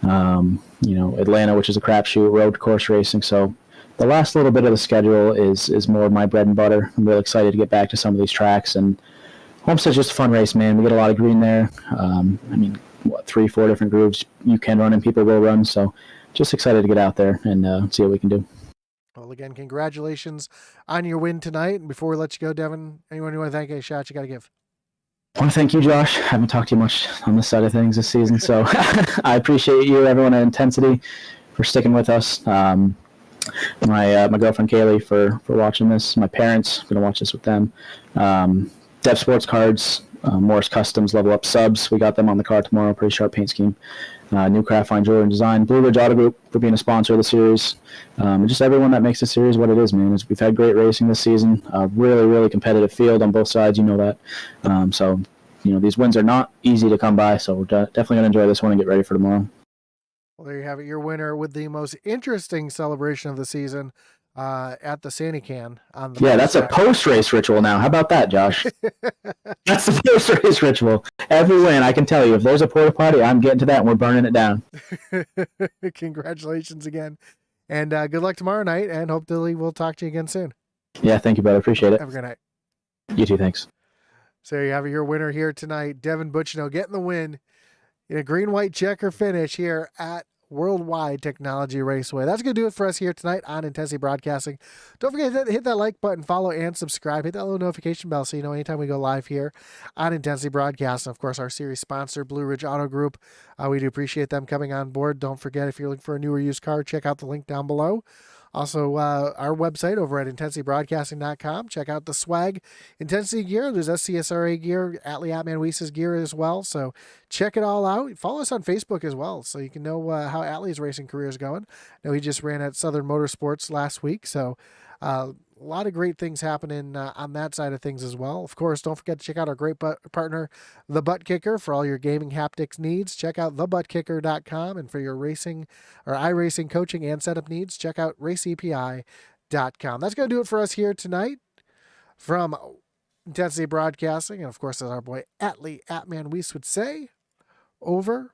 Atlanta, which is a crapshoot, road course racing. So the last little bit of the schedule is more my bread and butter. I'm really excited to get back to some of these tracks. And Homestead's just a fun race, man. We get a lot of green there. 3-4 different grooves you can run and people will run. So just excited to get out there and see what we can do. Well, again, congratulations on your win tonight. And before we let you go, Devin, anyone you want to thank, any shots you got to give? I want to thank you, Josh. I haven't talked to you much on this side of things this season, so I appreciate you, everyone at Intensity, for sticking with us. My girlfriend Kaylee for watching this. My parents, I'm going to watch this with them. Dev Sports Cards, Morris Customs, Level Up Subs. We got them on the car tomorrow. Pretty sharp paint scheme. New Craft Line Jewelry and Design. Blue Ridge Auto Group for being a sponsor of the series. And just everyone that makes the series what it is, man. We've had great racing this season. Really, really competitive field on both sides. You know that. So these wins are not easy to come by. So we're definitely going to enjoy this one and get ready for tomorrow. Well, there you have it. Your winner with the most interesting celebration of the season at the Sandy Can. That's a post-race ritual now. How about that, Josh? That's the post-race ritual. Every win, I can tell you, if there's a porta potty, I'm getting to that and we're burning it down. Congratulations again. And good luck tomorrow night, and hopefully we'll talk to you again soon. Yeah, thank you, brother. Appreciate it. Have a good night. You too, thanks. So you have your winner here tonight, Devin Butchino, getting the win in a green-white checker finish here at World Wide Technology Raceway. That's going to do it for us here tonight on Intensity Broadcasting. Don't forget to hit that like button, follow, and subscribe. Hit that little notification bell so you know anytime we go live here on Intensity Broadcasting. Of course, our series sponsor, Blue Ridge Auto Group. We do appreciate them coming on board. Don't forget, if you're looking for a new or used car, check out the link down below. Also, our website over at intensitybroadcasting.com. Check out the swag Intensity gear. There's SCSRA gear, Atman Weiss's gear as well. So check it all out. Follow us on Facebook as well so you can know how Atlee's racing career is going. I know he just ran at Southern Motorsports last week. So a lot of great things happening on that side of things as well. Of course, don't forget to check out our great partner, The Butt Kicker, for all your gaming haptics needs. Check out thebuttkicker.com, and for your racing or iRacing coaching and setup needs, check out raceepi.com. That's going to do it for us here tonight from Intensity Broadcasting. And of course, as our boy Atman Weiss would say, over